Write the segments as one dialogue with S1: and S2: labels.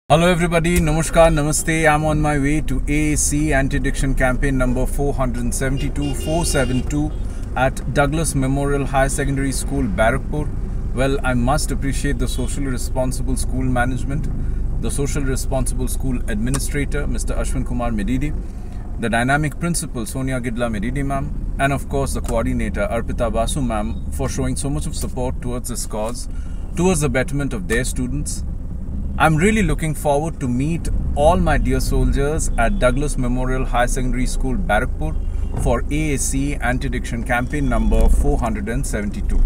S1: Hello everybody, Namaskar, Namaste. I'm on my way to AAC Anti-Addiction Campaign number 472 at Douglas Memorial Higher Secondary School, Barrackpur. Well, I must appreciate the socially responsible school management, the social responsible school administrator, Mr. Ashwin Kumar Medidi, the dynamic principal, Sonia Gidla Medidi ma'am, and of course the coordinator, Arpita Basu ma'am, for showing so much of support towards this cause, towards the betterment of their students. I'm really looking forward to meet all my dear soldiers at Douglas Memorial High Secondary School, Barrackpur for AAC Anti-Addiction Campaign number 472.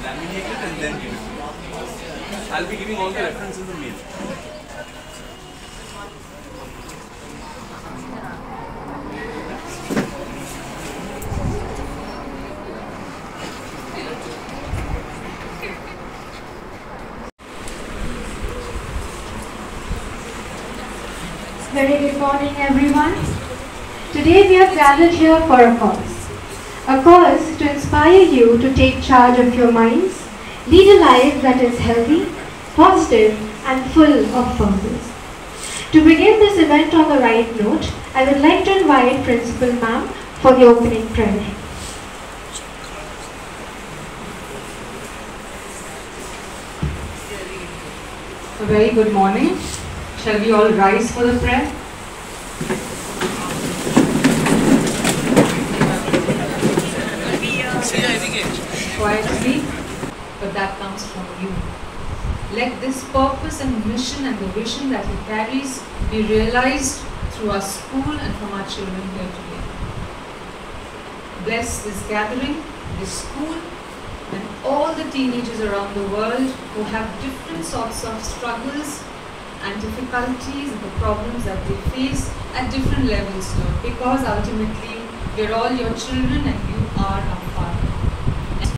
S1: Laminate it and then give it to me. I'll be giving all the reference in the mail.
S2: Very good morning, everyone. Today we have gathered here for a cause. A cause to inspire you to take charge of your minds, lead a life that is healthy, positive and full of purpose. To begin this event on the right note, I would like to invite Principal Ma'am for the opening prayer.
S3: A very good morning. Shall we all rise for the prayer? Quietly, but that comes from you. Let this purpose and mission and the vision that he carries be realized through our school and from our children here today. Bless this gathering, this school, and all the teenagers around the world who have different sorts of struggles and difficulties and the problems that they face at different levels, Lord, because ultimately we're all your children and you are our Father.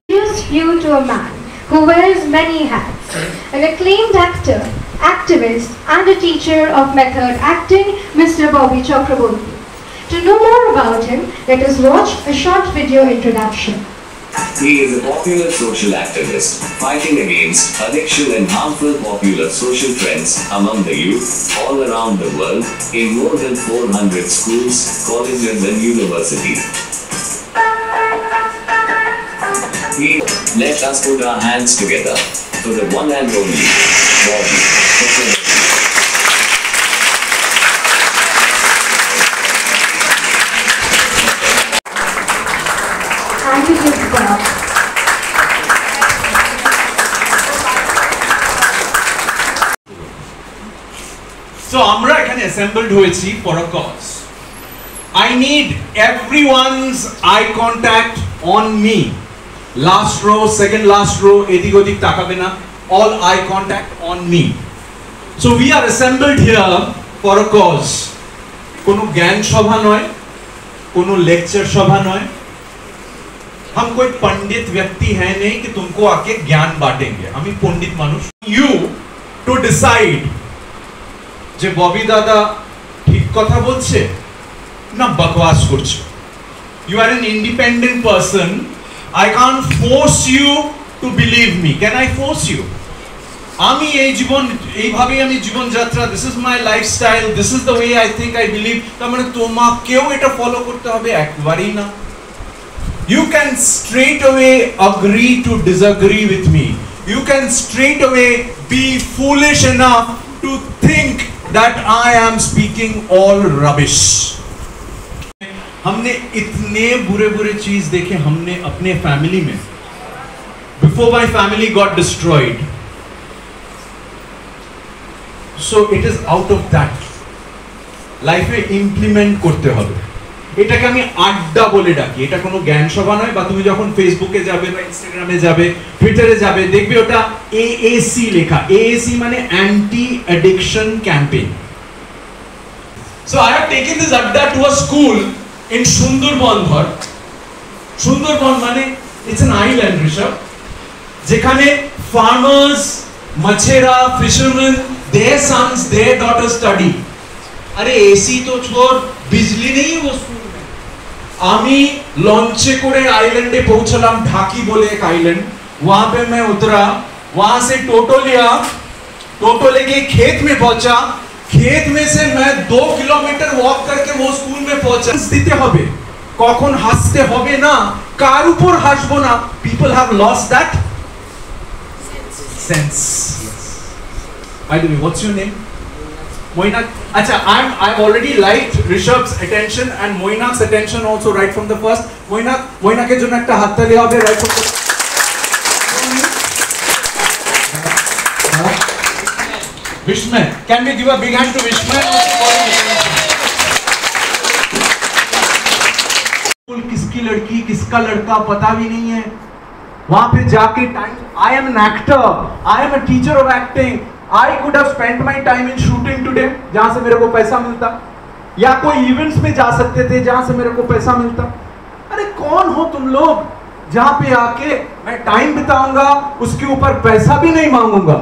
S2: Introduce you to a man who wears many hats, an acclaimed actor, activist and a teacher of method acting, Mr. Bobby Chakraborty. To know more about him, let us watch a short video introduction.
S4: He is a popular social activist, fighting against addiction and harmful popular social trends among the youth all around the world, in more than 400 schools, colleges and universities. Let us put our hands together for the one and only Bobby Chakraborty.
S2: And it is well.
S5: So আমরা এখানে assembled হয়েছি for a cause. I need everyone's eye contact on me. Last row, second last row, edik odik takabe na. All eye contact on me. So we are assembled here for a cause. কোনো জ্ঞান সভা নয়, কোনো lecture সভা নয়। हम कोई पंडित व्यक्ति है नहीं कि तुमको आके ज्ञान बांटेंगे। हम ही पंडित मानुष। You to decide যে ববি দাদা ঠিক কথা বলছে না বকবাস করছে। You are an independent person. I can't force you to believe me. Can I force you? আমি এই জীবন এইভাবেই আমি জীবন যাত্রা, this is my lifestyle, this is the way I think, I believe, তার মানে তোমাকেও এটা ফলো করতে হবে? একবারই না। You can straight away agree to disagree with me. You can straight away be foolish enough to think that I am speaking all rubbish. हमने इतने बुरे चीज देखे हमने अपने फैमिली में, before my family got destroyed. So it is out of that life में implement करते होगे. এটাকে আমি আড্ডা বলে ডাকি। এটা কোনো জ্ঞান সভা নয়। বা তুমি যখন ফেসবুকে যাবে বা ইনস্টাগ্রামে যাবে, টুইটারে যাবে, দেখবে ওটা AAC লেখা। AAC মানে anti addiction campaign. So I have taken this adda to a school in Sundarban Bhar. Sundarban মানে it's an island, Rishabh, যেখানে farmers, machera, fishermen, their sons, their daughters study. अरे AC तो छोड़, बिजली नहीं है वो स्कूल में। आमी लॉन्चे कोड़े आइलैंडे पहुंचलाम, ढाकी बोले एक आइलैंड, वहां पे मैं उतरा, वहां से टोटो लिया, टोटो लेके खेत में पहुंचा, खेत में से मैं 2 किलोमीटर वॉक करके वो स्कूल में पहुंचा। দিতে হবে, কখন হাসতে হবে না, কার উপর হাসবো না। People have lost that sense. By the way, what's your name? Moinak. Acha, I've already liked Rishabh's attention and Moinak's attention also right from the first. Moinak's জন্য একটা হাততালি হবে right from the Vishmay. Can we give a big hand to Vishmay? किसकी लड़की किसका लड़का पता भी नहीं है। वहां पे जाके time, I am an actor, I am a teacher of acting. I could have spent my time in shooting today, जहां से मेरे को पैसा मिलता, या कोई इवेंट्स में जा सकते थे जहां से मेरे को पैसा मिलता। अरे कौन हो तुम लोग जहां पे आके मैं टाइम बिताऊंगा, उसके ऊपर पैसा भी नहीं मांगूंगा।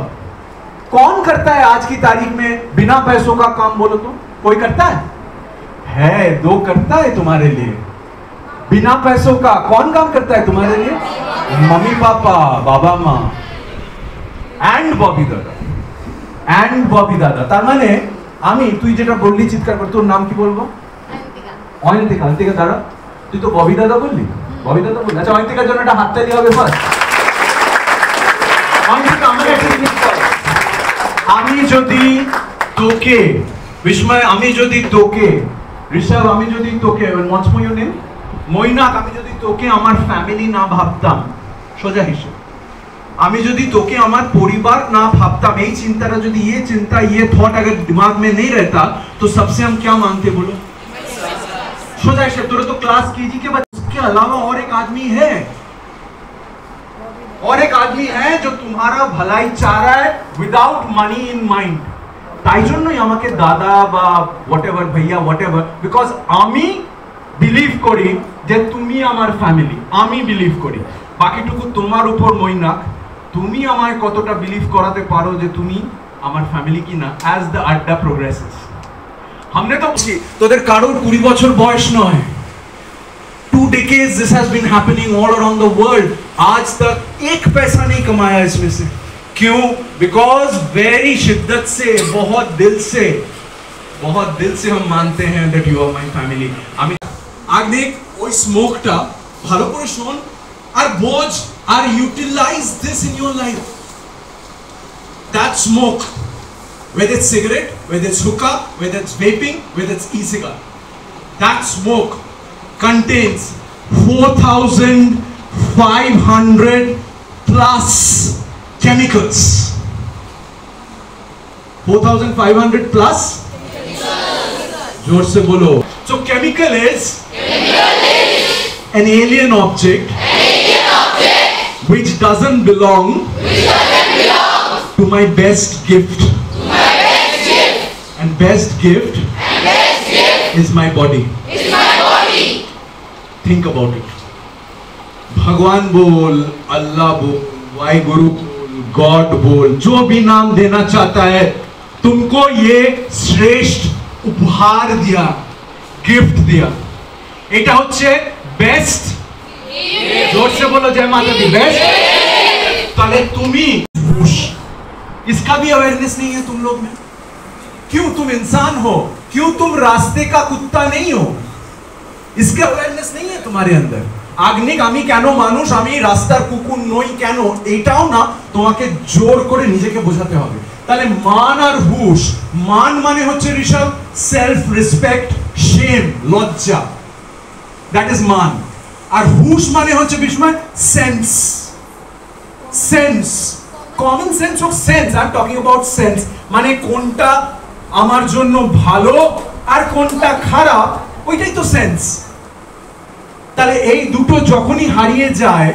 S5: कौन करता है आज की तारीख में बिना पैसों का काम? बोलो तो कोई करता है? दो करता है तुम्हारे लिए बिना पैसों का। कौन काम करता है तुम्हारे लिए? मम्मी पापा, बाबा माँ एंड बॉबी दादा, एंड बॉबी दादा। তার মানে আমি, তুই যেটা বললি চিৎকার করে, তোর নাম কি বলবো? অয়ন্তিকা। অয়ন্তিকা দাঁড়া, তুই তো ববি দাদা বললি, ববি দাদা বললি। আচ্ছা, অয়ন্তিকার জন্য একটা হাততালি হবে ফার্স্ট। অয়ন্তিকা, আমাকে একটা জিনিস বল, আমি যদি তোকে, বিস্ময়, আমি যদি তোকে, ঋষভ, আমি যদি তোকে, মঞ্চময় নেই, মৈনাক, আমি যদি তোকে আমার ফ্যামিলি না ভাবতাম, সোজা হিসেব, আমি যদি তোকে আমার পরিবার না ভাবতাম, এই চিন্তাটা যদি, ये चिंता, ये थॉट अगर दिमाग में नहीं रहता तो सबसे हम क्या मांगते? बोलो सोजा हिसाब। तोरे तो क्लास कीजी के बाद उसके अलावा और एक आदमी है, और एक आदमी है जो तुम्हारा भलाई चाह रहा है विदाउट मनी इन माइंड। তাই জন্যই আমাকে দাদা বা হোয়াটএভার, ভাইয়া, হোয়াটএভার, বিকজ আমি বিলিভ করি যে তুমি আমার ফ্যামিলি। আমি বিলিভ করি, বাকিটুকু তোমার উপর মৈনাক। তুমি আমায় কতটা বিলিভ করাতে পারো যে তুমি আমার ফ্যামিলি কিনা, অ্যাজ দ্য আড্ডা প্রোগ্রেসেস। हमने तो তোদের কারোর 20 বছর বয়স নয়, 2 decades this has been happening all around the world. आज तक एक पैसा नहीं कमाया इसमें से। क्यों? बिकॉज वेरी शिद्दत से, बहुत दिल से हम मानते हैं that you are my family. আমি আগ্নেক ওই স্মোকটা ভালো করে শোন আর বোঝ আর utilise this in your life. That smoke, whether it's cigarette, whether it's hookah, whether it's vaping, whether it's e-cigar, that smoke contains 4,500 plus chemicals. 4,500 plus? जोर से बोलो। So chemical is an alien object which doesn't belong to my best gift. And best gift is my body. Think about it. भगवान बोल, अल्लाह बोल, वाहिगुरु बोल, God बोल, जो भी नाम देना चाहता है, तुमको ये श्रेष्ठ उपहार दिया, गिफ्ट दिया। এটা হচ্ছে বেস্ট। जोर से बोलो जय माता दी। बेस्ट। তাহলে তুমি, इसका भी अवेयरनेस नहीं है तुम लोग में। क्यों? तुम इंसान हो, क्यों तुम रास्ते का कुत्ता नहीं हो? इसका अवेयरनेस नहीं है तुम्हारे अंदर। আগ্নিক, আমি কেন মানুষ, আমি রাস্তার কুকুর নই কেন, এটাও না, তোমাকে জোর করে নিজেকে বোঝাতে হবে। তাহলে মান আর হুশ, মান মানে হচ্ছে ঋষভ সেলফ রেসপেক্ট, শেম, লজ্জা, দ্যাট ইজ মান। আর হুশ মানে হচ্ছে বিস্ময় sense, sense, common sense of sense. I am talking about sense, মানে কোনটা আমার জন্য ভালো আর কোনটা খারাপ ওইটাই তো সেন্স। তাহলে এই দুটো যখনই হারিয়ে যায়,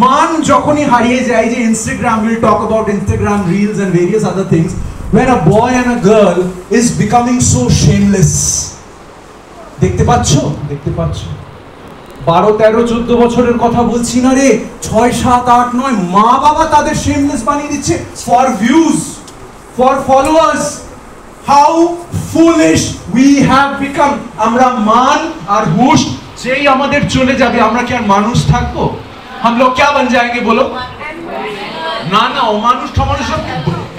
S5: মান যখনই হারিয়ে যায়, যে Instagram, will talk about Instagram reels and various other things, where a boy and a girl is becoming so shameless. দেখতে পাচ্ছো? 12, 13, 14 বছরের কথা বলছি না রে, 6, 7, 8, 9 মা বাবা তাদের shameless বানিয়ে দিচ্ছে for views, for followers. How foolish we have become. আমরা মান আর হুশ যেই আমাদের চলে যাবে, আমরা কি আর মানুষ থাকবো? हम लोग क्या बन जाएंगे बोलो? ना ना, अमानुष ठमानुष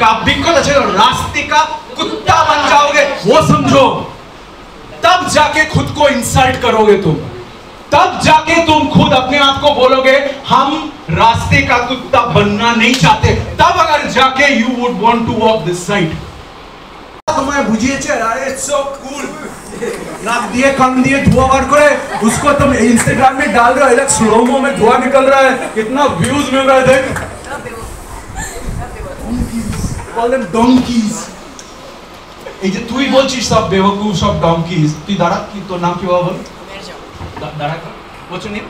S5: काव्यिकता है, रास्ते का कुत्ता बन जाओगे, वो समझो। तब जाके खुद को इंसल्ट करोगे तुम, तब जाके तुम खुद अपने आप को बोलोगे हम रास्ते का कुत्ता बनना नहीं चाहते, तब अगर जाके you would want to walk this side. तुम्हें बुझिएছে, अरे it's so cool, नाक दिए कान दिए धुआं बाहर करे, उसको तुम इंस्टाग्राम में डाल रहे हो, एक स्लोमो में धुआं निकल रहा है, कितना व्यूज मिल रहा है, देख। Call them donkeys. এই যে তুই বলছিস সব বেवकूफ, সব donkeys, তুই দাঁড়া, কি তোর নাম কি বাবা বল? दाड़ा का what's your name?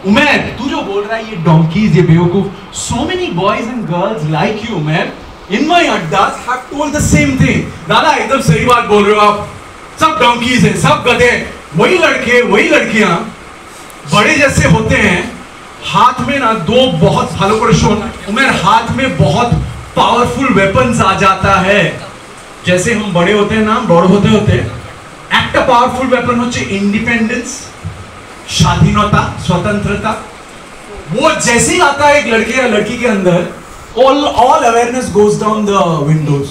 S5: उमेर, तू जो बोल रहा है ये donkeys, ये बेवकूफ, so many boys and girls like you, Umer, in my addas have told the same thing. दादा एकदम सही बात बोल रहे हो आप, सब donkeys हैं, सब गधे, वही लड़के वही लड़कियां बड़े जैसे होते हैं, हाथ में ना दो बहुत ভালো করে শোন उमेर, हाथ में बहुत पावरफुल वेपन्स आ जाता है, जैसे हम बड़े होते हैं ना, बड़े होते होते একটা পাওয়ারফুল वेपन হচ্ছে इंडिपेंडेंस, स्वाधीनता, स्वतंत्रता। वो जैसे ही आता है एक लड़के या लड़की के अंदर, all awareness goes down the windows,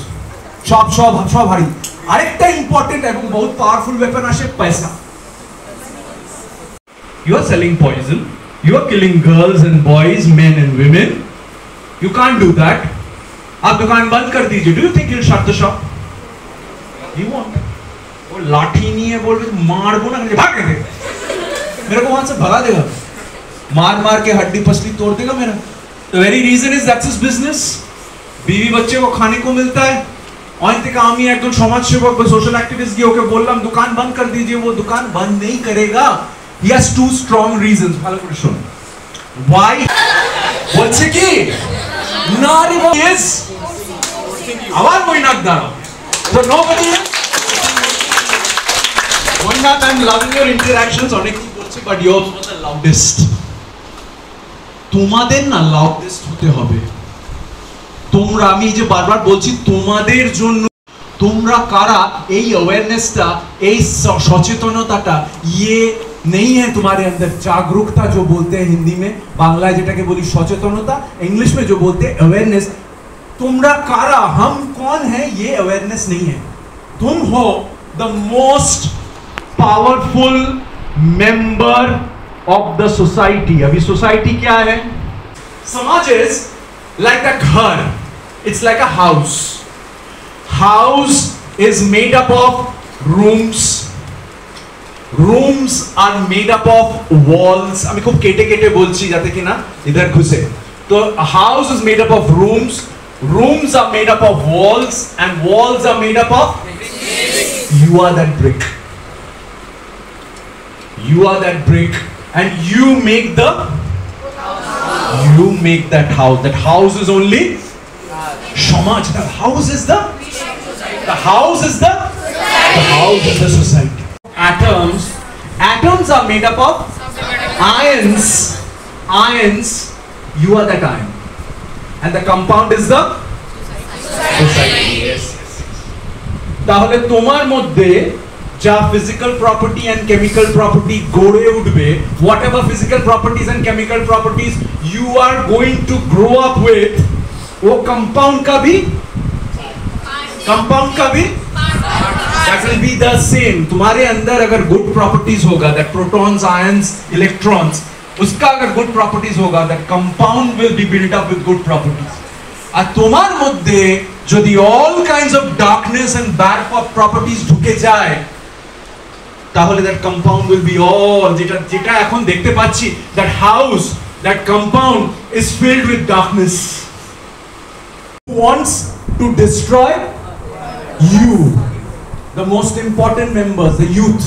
S5: সব হারি। আরেকটা ইম্পর্টেন্ট এবং বহুত পাওয়ারফুল वेपन আসে পয়সা। You are selling poison, you are killing girls and boys, men and women, you can't do that. आप दुकान बंद कर दीजिए, do you think you'll shut the shop? You won't. वो लाठी नहीं है, बोल रहे मार बोना, भाग दे, मेरे को वहां से भगा देगा, मार के हड्डी पसली तोड़ देगा मेरा। The very reason is that's his business. बीवी बच्चे को खाने को मिलता है, और इनके काम ही एक समाज सेवक सोशल एक्टिविस्ट की होके बोल रहा हूं दुकान बंद कर दीजिए, वो दुकान बंद नहीं करेगा। He has 2 strong reasons. ভালো করে শুন। Why? বলছে কি না রে yes, আবার বই নাক দাও, so nobody else. One night I'm loving your interactions, অনেক কি বলছি, but yours was the loudest. তোমাদের না লাউডেস্ট হতে হবে। তোমরা, আমি যে বারবার বলছি তোমাদের জন্য, তোমরা কারা এই अवेयरनेसটা, এই সচেতনতাটা, ये नहीं है तुम्हारे अंदर, जागरूकता जो बोलते हैं हिंदी में, बांग्ला যেটাকে বলি সচেতনতা, इंग्लिश में जो बोलते हैं अवेयरनेस। তোমরা কারা, हम कौन है, ये अवेयरनेस नहीं है। तुम हो the most powerful member of the society. अभी society क्या है? समाज is like a घर, it's like a house. House is made up of rooms. Rooms are made up of walls. আমি খুব কেটে কেটে বলছি যাতে কিনা इधर घुसे। तो a house is made up of rooms. Rooms are made up of walls, and walls are made up of bricks. You are that brick. You are that brick, and you make that house. That house is only Samaj. The house is the house is the society. Atoms are made up of ions. You are that ion, and the compound is the society. Yes. তাহলে তোমার মধ্যে যা physical property and chemical property গড়ে উঠবে, whatever physical properties and chemical properties you are going to grow up with, वो compound का भी that will be the same. तुम्हारे अंदर अगर good properties होगा, that protons, ions, electrons, उसका अगर good properties होगा, that compound will be built up with good properties. আর তোমার মধ্যে যদি all kinds of darkness and bad properties ঢুকে যায়, তাহলে that compound will be all যেটা এখন দেখতে পাচ্ছি, that house, that compound is filled with darkness. Who wants to destroy you? the most important members, the youth,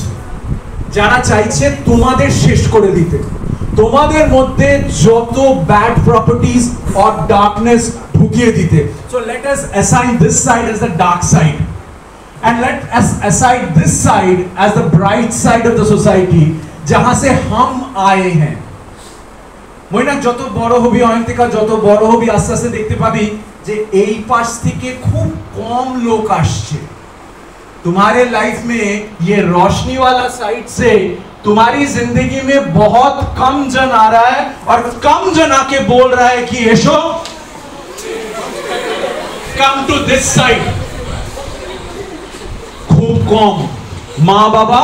S5: যারা চাইছে তোমাদের শেষ করে দিতে, তোমাদের মধ্যে যত bad properties or darkness ঢুকিয়ে দিতে. So let us assign this side as the dark side, and let us assign this side as the bright side of the society, जहाँ से हम आए हैं. মইনা যত বড় হবি, অয়ন্তিকা যত বড় হবি, আস্তে আস্তে দেখতে পাবি যে এই পাশ থেকে খুব কম লোক আসছে. तुम्हारे लाइफ में ये रोशनी वाला साइड से तुम्हारी जिंदगी में बहुत कम जन आ रहा है, और कम जन आके बोल रहा है कि यशो कम टू दिस साइड. खूब कम माँ बाबा,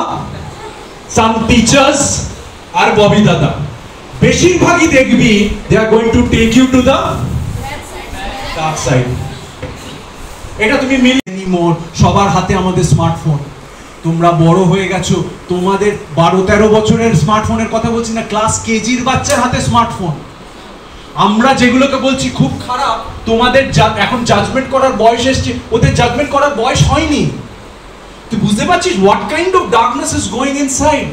S5: some teachers আর ববি দাদা, বেশিরভাগই দেখবি they are going to take you to the dark side. এটা তুমি মিলি মোর, সবার হাতে আমাদের স্মার্টফোন. তোমরা বড় হয়ে গেছো, তোমাদের 12-13 বছরের স্মার্টফোনের কথা বলছি না, ক্লাস কেজির বাচ্চার হাতে স্মার্টফোন. আমরা যেগুলোকে বলছি খুব খারাপ, তোমাদের এখন জাজমেন্ট করার বয়স এসেছে, ওদের জাজমেন্ট করার বয়স হয়নি. তুই বুঝতে পারছিস what kind of darkness is going inside?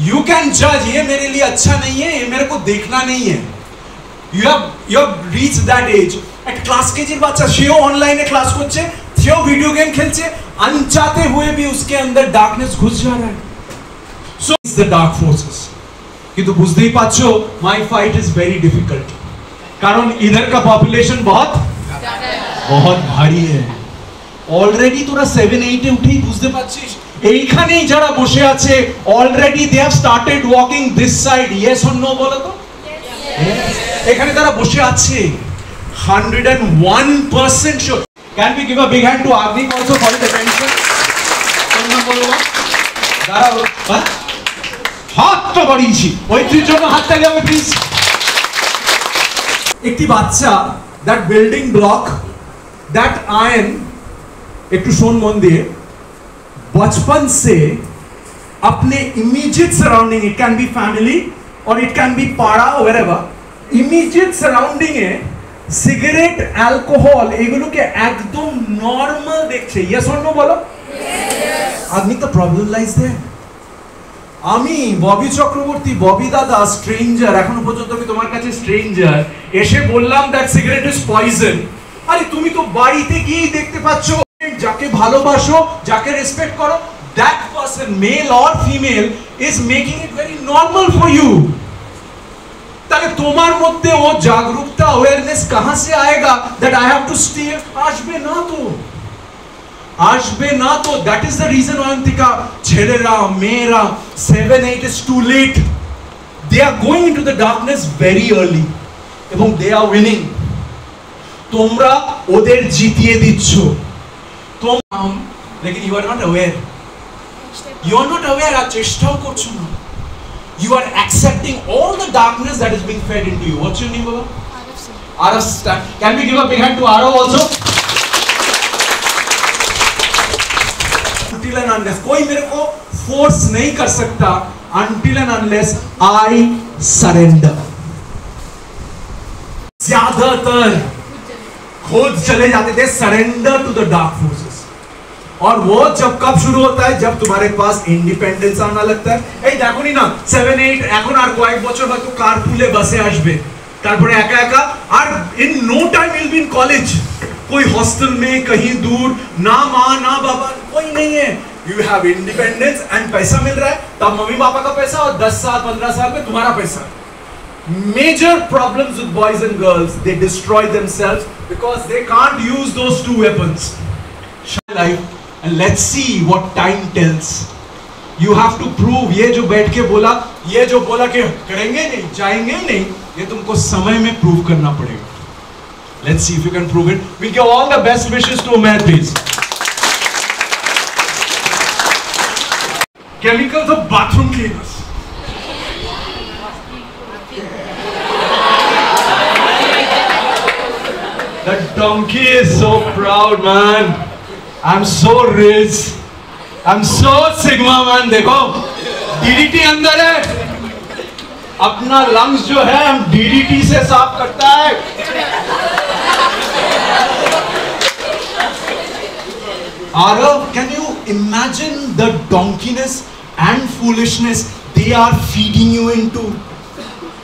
S5: You can judge, ये मेरे लिए अच्छा नहीं है, ये मेरे को देखना नहीं है. You have reached that age. एक क्लास केजीर बच्चा सेও ऑनलाइन क्लास করছে, সেও ভিডিও গেম খেলছে, अनचाहते हुए भी उसके अंदर डार्कनेस घुस जा रहा है. So it's the dark forces. কিন্তু বুঝতেই পারছো my fight is very difficult, কারণ इधर का population बहुत भारी है. অলরেডি তোরা 7-8 এ উঠেই বুঝতে পারছিস এইখানেই যারা বসে আছে already they have started walking this side. yes or no বলো তো? এখানে তারা বসে আছে 101% sure. Can we give a big hand to Agnik also for his attention? তোমরা বলো দাঁড়াও, হাতটা বাড়িয়েছি, ওইটির জন্য হাতটা যাবে প্লিজ. একটি বাচ্চা, that building block, that iron, একটু শোন মন দিয়ে, बचपन से अपने immediate surrounding, it can be family or it can be पाड़ा or wherever, immediate surrounding A cigarette, alcohol এগুলোকে একদম নরমাল দেখছে. yes or no বলো? আপনি তো প্রবলেম লাইজ দেয়ার. আমি ববি চক্রবর্তী, ববি দাদা স্ট্রেঞ্জার, এখনো পর্যন্ত আমি তোমার কাছে স্ট্রেঞ্জার, এসে বললাম দ্যাট সিগারেট ইজ পয়জন. আরে তুমি তো বাড়িতে গিয়েই দেখতে পাচ্ছ, যাকে ভালোবাসো, যাকে রেসপেক্ট করো, that person, male or female, is making it very normal for you. তাহলে তোমার মধ্যে ও জাগরুকতা, অ্যাওয়ারনেস কাহাं से आएगा that I have to stay? আসবে না তো. that is the reason Ayantika, ছেলেরা মেয়েরা 7-8 is too late. they are going into the darkness very early এবং they are winning. তোমরা ওদের জিতিয়ে দিচ্ছ. लेकिन you are not aware. আর চেষ্টাও করছো না. You are accepting all the darkness that is being fed into you. What's your name, Baba? Arav. Can we give a big hand to Arav also? Until and unless कोई मेरे को force नहीं कर सकता, until and unless I surrender. ज़्यादातर खुद चले जाते थे surrender to the dark forces. और वो जब कब शुरू होता है? जब तुम्हारे पास इंडिपेंडेंस आना लगता है. এই দেখো নি না 7-8 এখন আর কয়েক বছর হয়তো কারপুলে বাসে আসবে, তারপরে একা একা, আর in no time will be in college. कोई हॉस्टल में कहीं दूर, ना माँ ना बाबा कोई नहीं है. You have independence and पैसा मिल रहा है, तब मम्मी पापा का पैसा और 10 साल 15 साल में तुम्हारा पैसा. Major problems with boys and girls, they destroy themselves because they can't use those two weapons. Life. And let's see what time tells. You have to prove. ये जो बैठ के बोला, ये जो बोला कि करेंगे नहीं, जाएंगे नहीं, ये तुमको समय में प्रूव करना पड़ेगा. Let's see if you can prove it. We give all the best wishes to Umair, please. Chemicals of bathroom cleaners. That donkey is so proud, man. I'm so rich. I'm so sigma, man. देखो DDT अंदर है, अपना lungs जो है हम DDT से साफ करता है. Arav, can you imagine the donkeyness and foolishness they are feeding you into,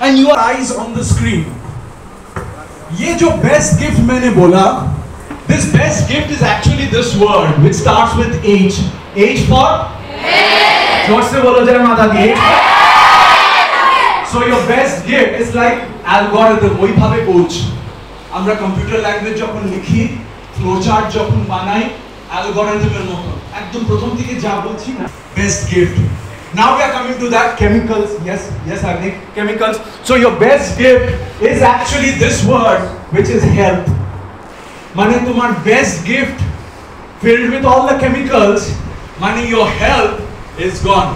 S5: and your eyes on the screen. ये जो best gift मैंने बोला, this best gift is actually this word which starts with H. H for? जोर से बोलो जय माता दी. So your best gift is like algorithm. वही भावे coach. আমরা computer language যখন লিখি, flowchart যখন বানাই, algorithm এর মতো. একদম প্রথম থেকে যা বলছি না, best gift. Now we are coming to that chemicals. Yes, Agnik. Chemicals. So your best gift is actually this word, which is health. Mane tumhar best gift filled with all the chemicals. Mane your health is gone.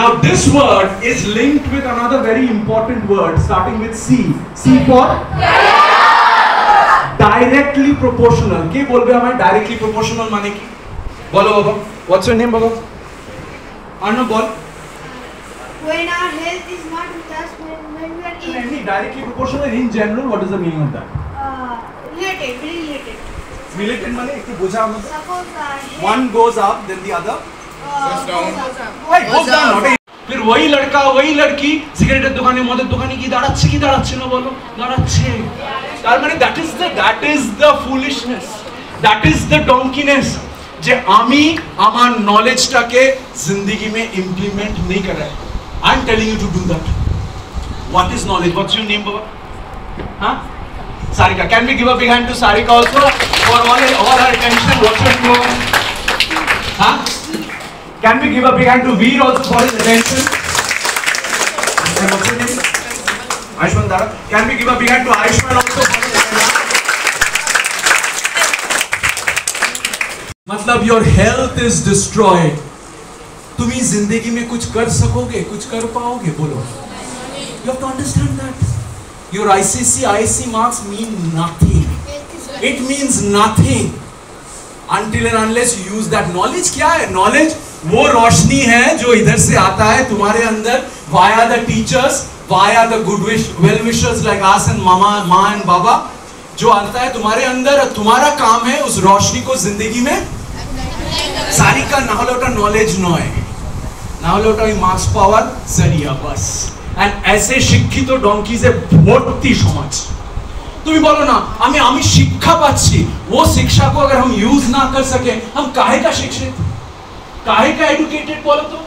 S5: Now this word is linked with another very important word starting with C. C for directly proportional. Ke bolbe amar directly proportional mane ki? Bolo baba. What's your name baba? Arnav bol.
S6: When our health is not with us, when we are ill.
S5: Any directly proportional in general, what is the meaning of that?
S6: Related.
S5: Related money, ekটু বোঝা আমাদের.
S6: Suppose
S5: One goes up, then the other
S6: goes down.
S5: Why goes down? Not फिर वही लड़का वही लड़की सिगरेटेर दुकाने मদের दुकाने কি দাঁড়াচ্ছে না বলো দাঁড়াচ্ছে তার মানে that is the foolishness, that is the donkeyness যে আমি আমার নলেজটাকে जिंदगी में ইমপ্লিমেন্ট नहीं कर रहा है. I am telling you to do that. What is knowledge? What's your name baba? Huh? Sarika. Can we give a big hand to Sarika also for all her attention? What's your name? Huh? Can we give a big hand to Veer also for his attention? And what's your name? Ayushman Dara. Can we give a big hand to Ayushman also for his attention? मतलब your health is destroyed. तुम्ही जिंदगी में कुछ कर सकोगे, कुछ कर पाओगे बोलो? You have to understand that. Your ICC, ISC marks mean nothing. It means nothing until and unless you use that knowledge. क्या है knowledge? वो रोशनी है जो इधर से आता है तुम्हारे अंदर via the teachers, via the well wishers like us and mama, ma and baba, जो आता है तुम्हारे अंदर. तुम्हारा काम है उस रोशनी को जिंदगी में सारी का ना হলে ওটা knowledge নয়, না হলে ওটা ওই মার্কস পাওয়ার জরিয়া বাস. And ऐसे শিক্ষিত ডঙ্কিজে ভর্তি সমাজ. তুমি বলো না আমি শিক্ষা পাচ্ছি, वो शिक्षा को अगर हम यूज ना कर सके हम काहे का शिक्षित, काहे का एडुकेटेड বলো তো?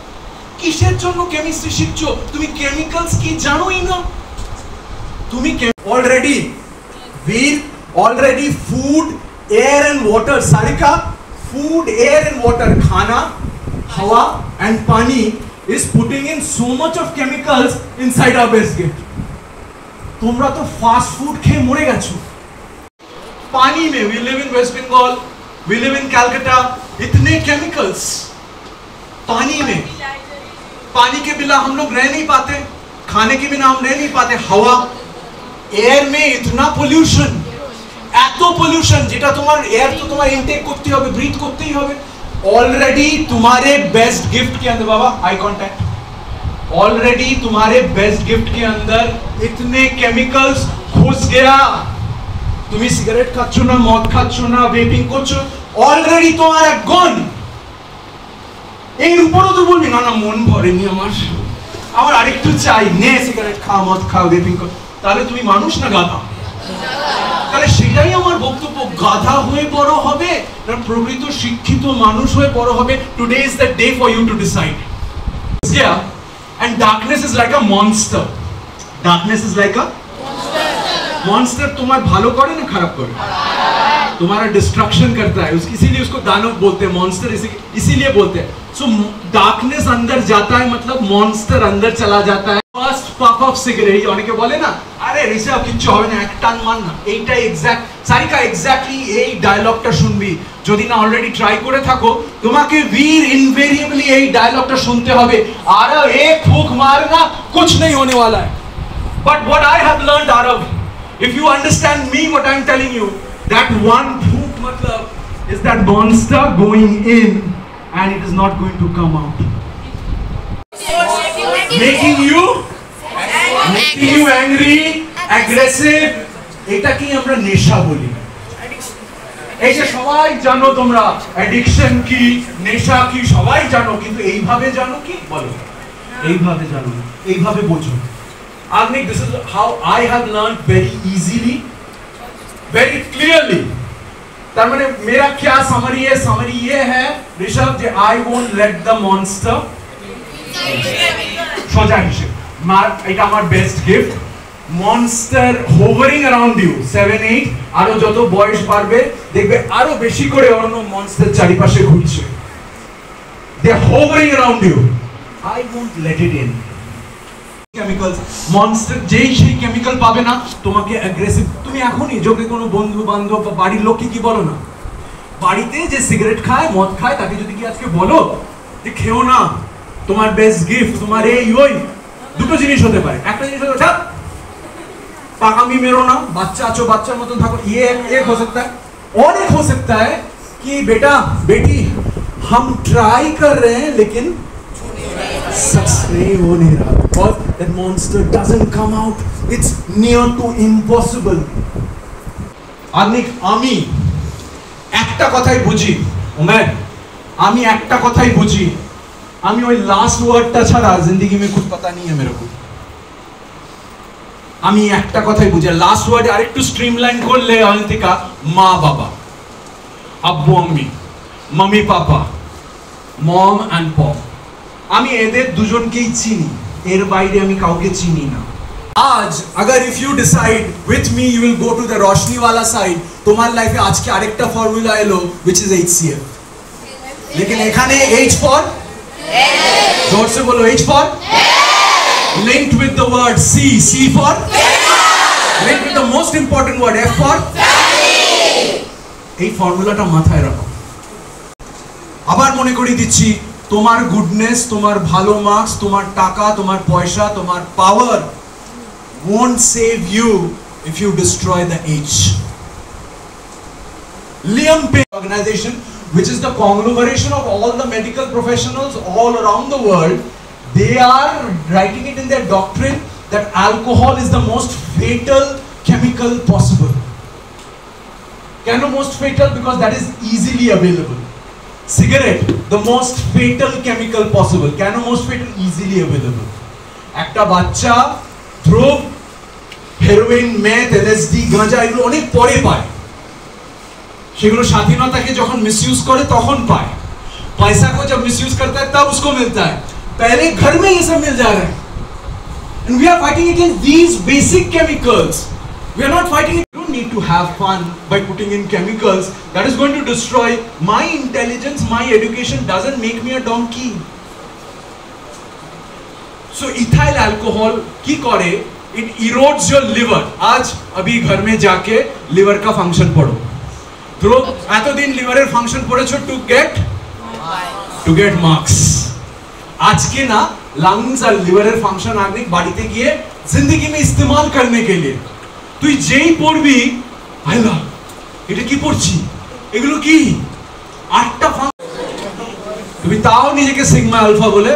S5: কিসের জন্য কেমিস্ট্রি শিখছো? তুমি কেমিক্যালস কি জানোই না. তুমি already food, air and water. Sarika, food, air and water, khana, hawa and pani is putting in so much of chemicals inside our best gift. তোমরা তো ফাস্ট ফুড খেয়ে মরে গেছো. पानी में we live in West Bengal, we live in Calcutta, इतने chemicals पानी में. पानी के बिना हम लोग रह नहीं पाते, खाने के बिना हम रह नहीं पाते. हवा, एयर में इतना पोल्यूशन, এত পলিউশন যেটা তোমার এয়ার তো তোমার ইনটেক করতে হবে, ব্রিথ করতেই হবে. ऑलरेडी तुम्हारे बेस्ट गिफ्ट के अंदर बाबा आई कांटेक्ट, ऑलरेडी तुम्हारे बेस्ट गिफ्ट के अंदर इतने केमिकल्स घुस गया. तुम्हें सिगरेट खाচ্ছো না, মদ খাচ্ছো না, ভেপিং করছো, অলরেডি তোমার গন. এর উপরও তো বলবি না মন ভরেনি আমার আরেকটু চাই, নে সিগারেট খা, মদ খা, ভেপিং কর. তাহলে তুমি মানুষ না গাধা? তাহলে সেটাই আমার বক্তব্য. গাধা হয়ে বড় হবে না প্রকৃত শিক্ষিত মানুষ হয়ে বড় হবে? Today is the day for you to decide. And darkness is like a monster. Darkness is like a monster. तुम्हारा भालो करे ना खराब करे, तुम्हारा डिस्ट्रक्शन करता है. इसीलिए उसको दानव बोलते हैं, मॉन्स्टर इसीलिए बोलते हैं. सो डार्कनेस अंदर जाता है मतलब मॉन्स्टर अंदर चला जाता है. ফার্স্ট পাফ অফ সিগারেট অনেকে বলে না আরে রিসার্ভ কিচ্ছু হবে না, এক টান মার না. এইটাই এক্স্যাক্ট সারিকা, এক্স্যাক্টলি এই ডায়লগটা শুনবি. যদি না অলরেডি ট্রাই করে থাকো তোমাকে वीर इनवेरिएबली এই ডায়লগটা শুনতে হবে. আর এক ফুক মারনা कुछ नहीं होने वाला है. But what I have learned, Arav, if you understand me what I am telling you, that one फूक मतलब is that monster going in and it is not going to come out. Making you angry, aggressive. এটা কি আমরা নেশা বলি. এই যে সবাই জানো তোমরা অ্যাডিকশন কি, নেশা কি সবাই জানো, কিন্তু এইভাবে জানো কি? বলো, এইভাবে জানো না, এইভাবে বোঝো। Agnik, this is how I have learned very easily, very clearly. तार माने मेरा क्या समरी है? समरी ये है ऋषभ जे I won't let the monster সোজা হিসেবে এটা আমার best gift. Monster hovering around you 7, 8 আরো যত বয়স বাড়বে দেখবে আরো বেশি করে অন্য মনস্টার চারিপাশে ঘুরছে। They are hovering around you, I won't let it in. Chemicals monster যেই সেই কেমিক্যাল পাবে না তোমাকে অ্যাগ্রেসিভ। তুমি এখনই যোগে কোনো বন্ধু বান্ধব বা বাড়ির লোককে কি বলো না, বাড়িতে যে সিগারেট খায় মদ খায় তাকে যদি কি আজকে বলো যে খেও না, তোমার বেস্ট গিফট তোমার এই ওই, দুটো জিনিস হতে পারে। একটা জিনিস হলো যা पागामी मेरो ना, बच्चा आचो बच्चा मतलब था, ये एक हो सकता है। और एक हो सकता है कि बेटा बेटी हम ट्राई कर रहे हैं लेकिन सक्सेस हो नहीं रहा, because that monster doesn't come out, it's near to impossible. Agnik, আমি একটা কথাই বুঝি उमेर, আমি একটা কথাই বুঝি, আমি ওই লাস্ট ওয়ার্ডটা ছাড়া जिंदगी में कुछ पता नहीं है मेरे को। আমি একটা কথাই বুঝি, লাস্ট ওয়ার্ডে আরেকটু স্ট্রিমলাইন করলে অনিতিকা, মা বাবা, আব্বু আম্মি, মামি পাপা, মম এন্ড পপ, আমি এদের দুজনকেই চিনি, এর বাইরে আমি কাউকে চিনি না। আজ अगर if you decide with me you will go to the रोशनी वाला साइड, তোমার লাইফে আজকে আরেকটা ফর্মুলা এলো which is HCF, लेकिन এখানে H for जोर से बोलो, H for linked with the word C, C for linked with the most important word F for এই ফর্মুলাটা মাথায় রাখো। আবার মনে করিয়ে দিচ্ছি, তোমার গুডনেস, তোমার ভালো মার্কস, তোমার টাকা, তোমার পয়সা, তোমার পাওয়ার won't save you if you destroy the H. Liam Payne organization, which is the conglomeration of all the medical professionals all around the world, they are writing it in their doctrine that alcohol is the most fatal chemical possible. Can most fatal? Because that is easily available. Cigarette, the most fatal chemical possible. Can most fatal? Easily available. একটা বাচ্চা drug, heroin, meth, LSD, গাঁজা এগুলো অনেক পরে পায়, সেগুলো স্বাধীনতাকে যখন মিসইউজ করে তখন পায়। पैसा को जब मिसयूज करता है तब उसको मिलता है, पहले घर में ये सब मिल जा रहा है। And we are fighting against these basic chemicals. We are not fighting. You don't need to have fun by putting in chemicals that is going to destroy my intelligence, my education doesn't make me a donkey. So ethyl alcohol কি করে? It erodes your liver. आज अभी घर में जाके liver का function पढ़ो। तो এতদিন লিভারের ফাংশন পড়েছো to get marks। আজকে না লাংস আর লিভারের ফাংশন আগনিক বাড়িতে গিয়ে জিন্দেগি में इस्तेमाल करने के लिए তুই যেই পড়বি, আল্লাহ এটা কি পড়ছি, এগুলো কি আটটা তুমি তাও নিজেকে সিগমা আলফা বলে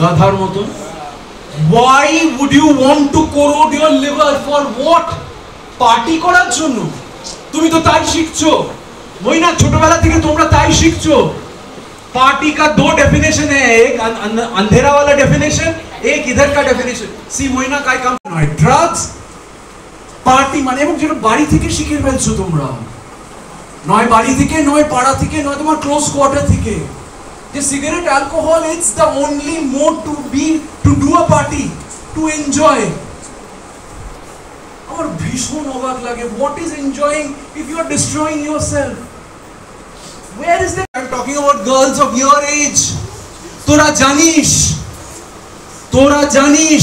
S5: গাধার মতো। Why would you want to corrode your liver for what? Party করার জন্য? তুমি তো তাই শিখছো, ওই না ছোটবেলা থেকে তোমরা তাই শিখছো। पार्टी का दो डेफिनेशन है, एक अंधेरा वाला डेफिनेशन, एक इधर का डेफिनेशन। सी मोइना काय काम নয় ড্রাগস পার্টি মানে, এবং যেটা বাড়ি থেকে শিখে ফেলছো তোমরা, নয় বাড়ি থেকে, নয় পাড়া থেকে, নয় তোমার ক্লোজ কোয়ার্টার থেকে, যে cigarette alcohol it's the only mode to do a party, to enjoy. আমার ভীষণ অবাক লাগে, what is enjoying if you are destroying yourself? Where is that? I'm talking about girls of your age. তোরা জানিস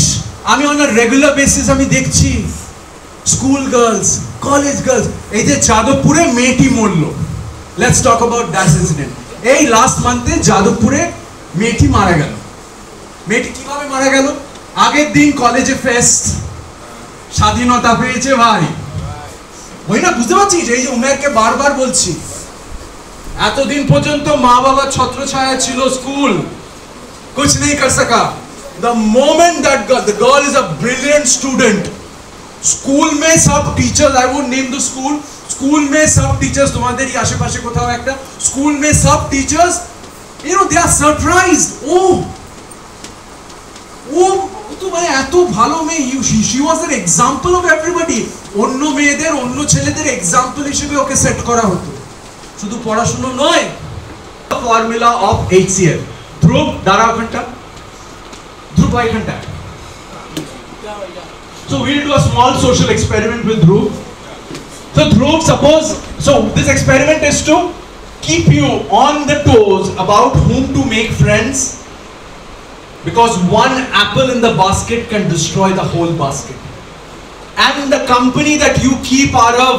S5: আমি on a regular basis আমি দেখছি school girls, college girls, এই যে যাদবপুরে মেয়েটি মরলো, let's talk about that incident. এই লাস্ট মান্থে যাদবপুরে মেয়েটি মারা গেল। মেয়েটি কিভাবে মারা গেল? আগের দিন কলেজে ফেস্ট, স্বাধীনতা পেয়েছে ভাই, ওই না বুঝতে পারছিস? এই যে উমেরকে বারবার বলছি, এতদিন পর্যন্ত মা বাবা ছত্রছায়া ছিল, স্কুল कुछ नहीं कर सका। The moment that the girl is a brilliant student, school में सब teachers, I won't name the school, school में सब टीचर्स तुम्हारे ही आशे-पाशे कोথাও একটা स्कूल में सब teachers you know they are surprised তো মানে এত ভালো মেয়ে she was an example of everybody অন্য মেয়েদের অন্য ছেলেদের एग्जांपल হিসেবে ওকে সেট করা হতো শুধু পড়াশোনা নয় ফর্মুলা অফ HCF ধ্রুব দাঁড়াও ঘন্টা ধ্রুব ভাই ঘন্টা so we'll do a small social experiment with Dhruv. So Dhruv, suppose this experiment is to keep you on the toes about whom to make friends, because one apple in the basket can destroy the whole basket. And the company that you keep out of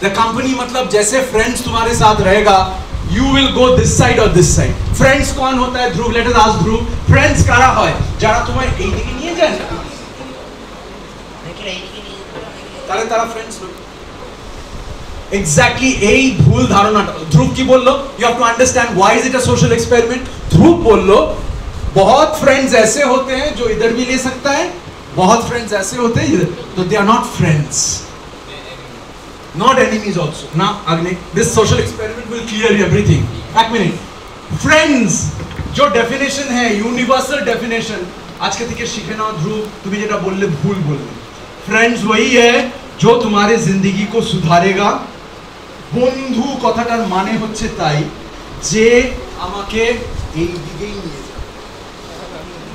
S5: the company matlab jaise friends tumhare sath rahega, you will go this side or this side. Friends kaun hota hai Dhruv? Let us ask Dhruv. Friends kara hoy jara tomar ei dike niye jay তাহলে তারা friends লোক exactly এই ভুল ধারণাটা ধ্রুব কি বললো you have to understand why is it a social experiment ধ্রুব বললো बहुत फ्रेंड्स ऐसे होते हैं जो इधर भी ले सकता है बहुत फ्रेंड्स ऐसे होते हैं तो they are not friends not enemies also now Agni this social experiment will clear everything एक मिनट friends जो definition है universal definition आज के থেকে শিখে নাও ধ্রুব তুমি যেটা বললে ভুল বললে फ्रेंड्स वही है जो तुम्हारे जिंदगी को सुधारेगा বন্ধু কথাটার মানে হচ্ছে তাই যে আমাকে এই দিকেই নিয়ে যাবে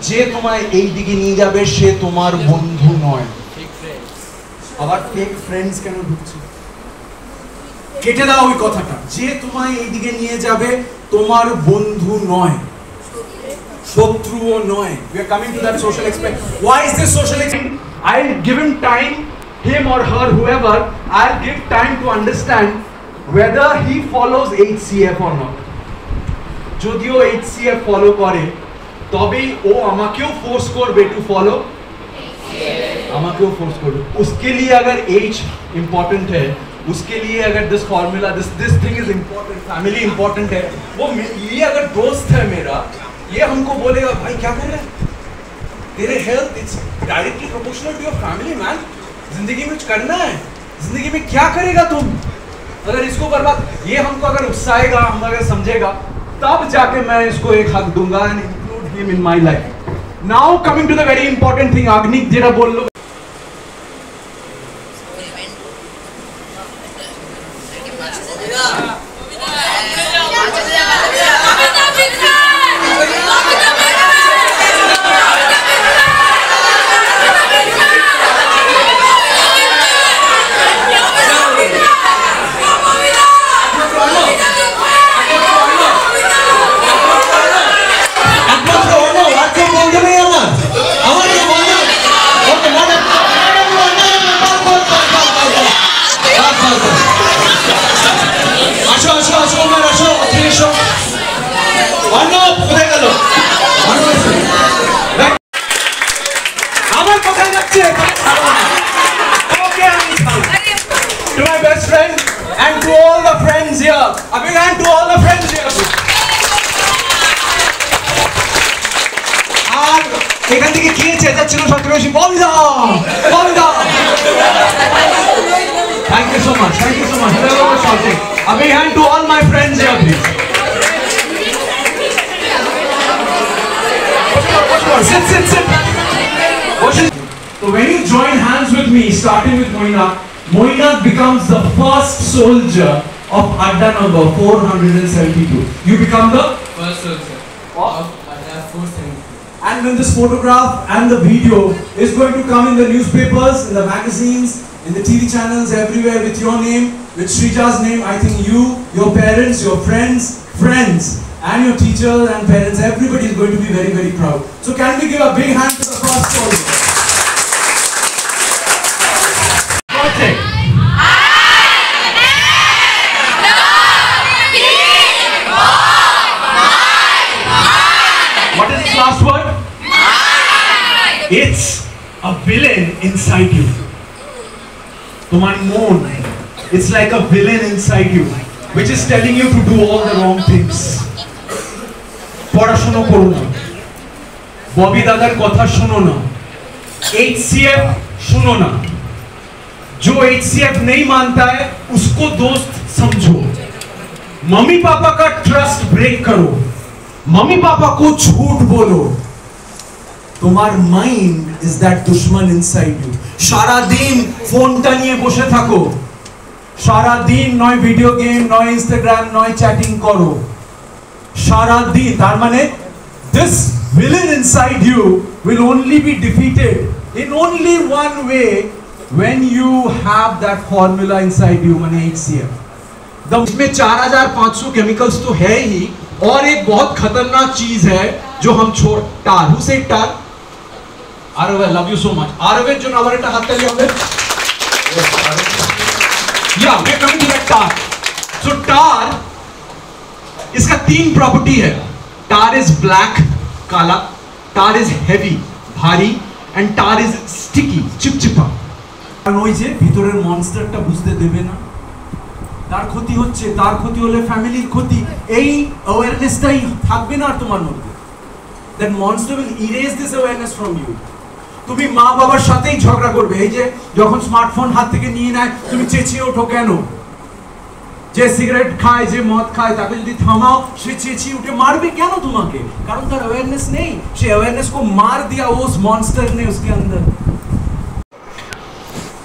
S5: যে তোমায় এই দিকে নিয়ে যাবে সে তোমার বন্ধু নয় আবার ফেক ফ্রেন্ডস কেন ঢুকছে কেটে দাও ওই কথাটা যে তোমায় এই দিকে নিয়ে যাবে তোমার বন্ধু নয় শত্রুও নয় we are coming to that social experiment why is this social experiment I'll give him time him or her whoever I'll give time to understand whether he follows HCF or not যদিও HCF follow করে তবেই ও আমাকেও force করবে to follow আমাকেও force করবে उसके लिए अगर H important है उसके लिए अगर this formula this thing is important family important है वो ये अगर दोस्त है मेरा ये हमको बोलेगा भाई क्या कर रहा है तेरे health it's directly proportional to your family man जिंदगी में कुछ करना है जिंदगी में क्या करेगा तुम अगर इसको बर्बाद ये हमको अगर उकसाएगा हम अगर समझेगा तब जाके मैं इसको एक हक दूंगा and include him in my life now coming to the very important thing अग्नि जेरा बोल लो To my best friend and to all the friends here. A big hand to all the friends here. আর এখান থেকে কে চেঁচাচ্ছিল সবচেয়ে বেশি বলদা বলদা Thank you so much. Whoever was shouting. A big hand to all my friends here, please. Sit. So when you join hands with me, starting with Moina becomes the first soldier of Adda number 472. You become the
S7: first soldier of Adda 472.
S5: And when this photograph and the video is going to come in the newspapers, in the magazines, in the TV channels, everywhere with your name, with Srija's name, I think you, your parents, your friends, and your teachers and parents, everybody is going to be very, very proud. So can we give a big hand to the first soldier? What is the last word? It's a villain inside you. Tumhari moon. It's like a villain inside you, which is telling you to do all the wrong things. পড়াশোনা করো না, ববি দাদার কথা শোনো না, HCF শোনো না, जो HCF नहीं मानता है उसको दोस्त समझो, मम्मी पापा का ट्रस्ट ब्रेक करो, मम्मी पापा को झूठ बोलो। তোমার মাইন্ড ইজ দ্যাট দুশমন ইনসাইড ইউ। সারা দিন ফোনটা নিয়ে বসে থাকো, সারা দিন নয় ভিডিও গেম, নয় ইনস্টাগ্রাম, নয় চ্যাটিং করো সারা দিন। তার মানে this villain inside you will only be defeated in only one way, when you have that formula inside you, माने HCF। इसमें 4500 केमिकल्स तो है ही, और एक बहुत खतरनाक चीज है जो हम छोड़, टार। Who said tar? Arav, I love you so much. Arav जो नावर इटा हाथ ताली होंगे। Yeah, we're coming to that tar. So tar, इसका 3 प्रॉपर्टी है। tar is black, काला, tar is heavy, भारी, and tar is sticky, चिपचिपा। ওই যে ভিতরের মনস্টারটা বুঝতে দেবে না, তার ক্ষতি হচ্ছে, তার ক্ষতি হলে ফ্যামিলির ক্ষতি, এই অ্যাওয়ারনেসটাই থাকবে না আর তোমার মধ্যে। That monster will erase this awareness from you. তুমি মা বাবার সাথেই ঝগড়া করবে, এই যে যখন স্মার্টফোন হাত থেকে নিয়ে নেয় তুমি চেঁচিয়ে ওঠো কেন? যে সিগারেট খায়, যে মদ খায়, তাকে যদি থামাও সে চেঁচিয়ে উঠে মারবে কেন তোমাকে? কারণ তার অ্যাওয়ারনেস নেই, সে অ্যাওয়ারনেস को मार दिया उस मॉन्स्टर ने उसके अंदर।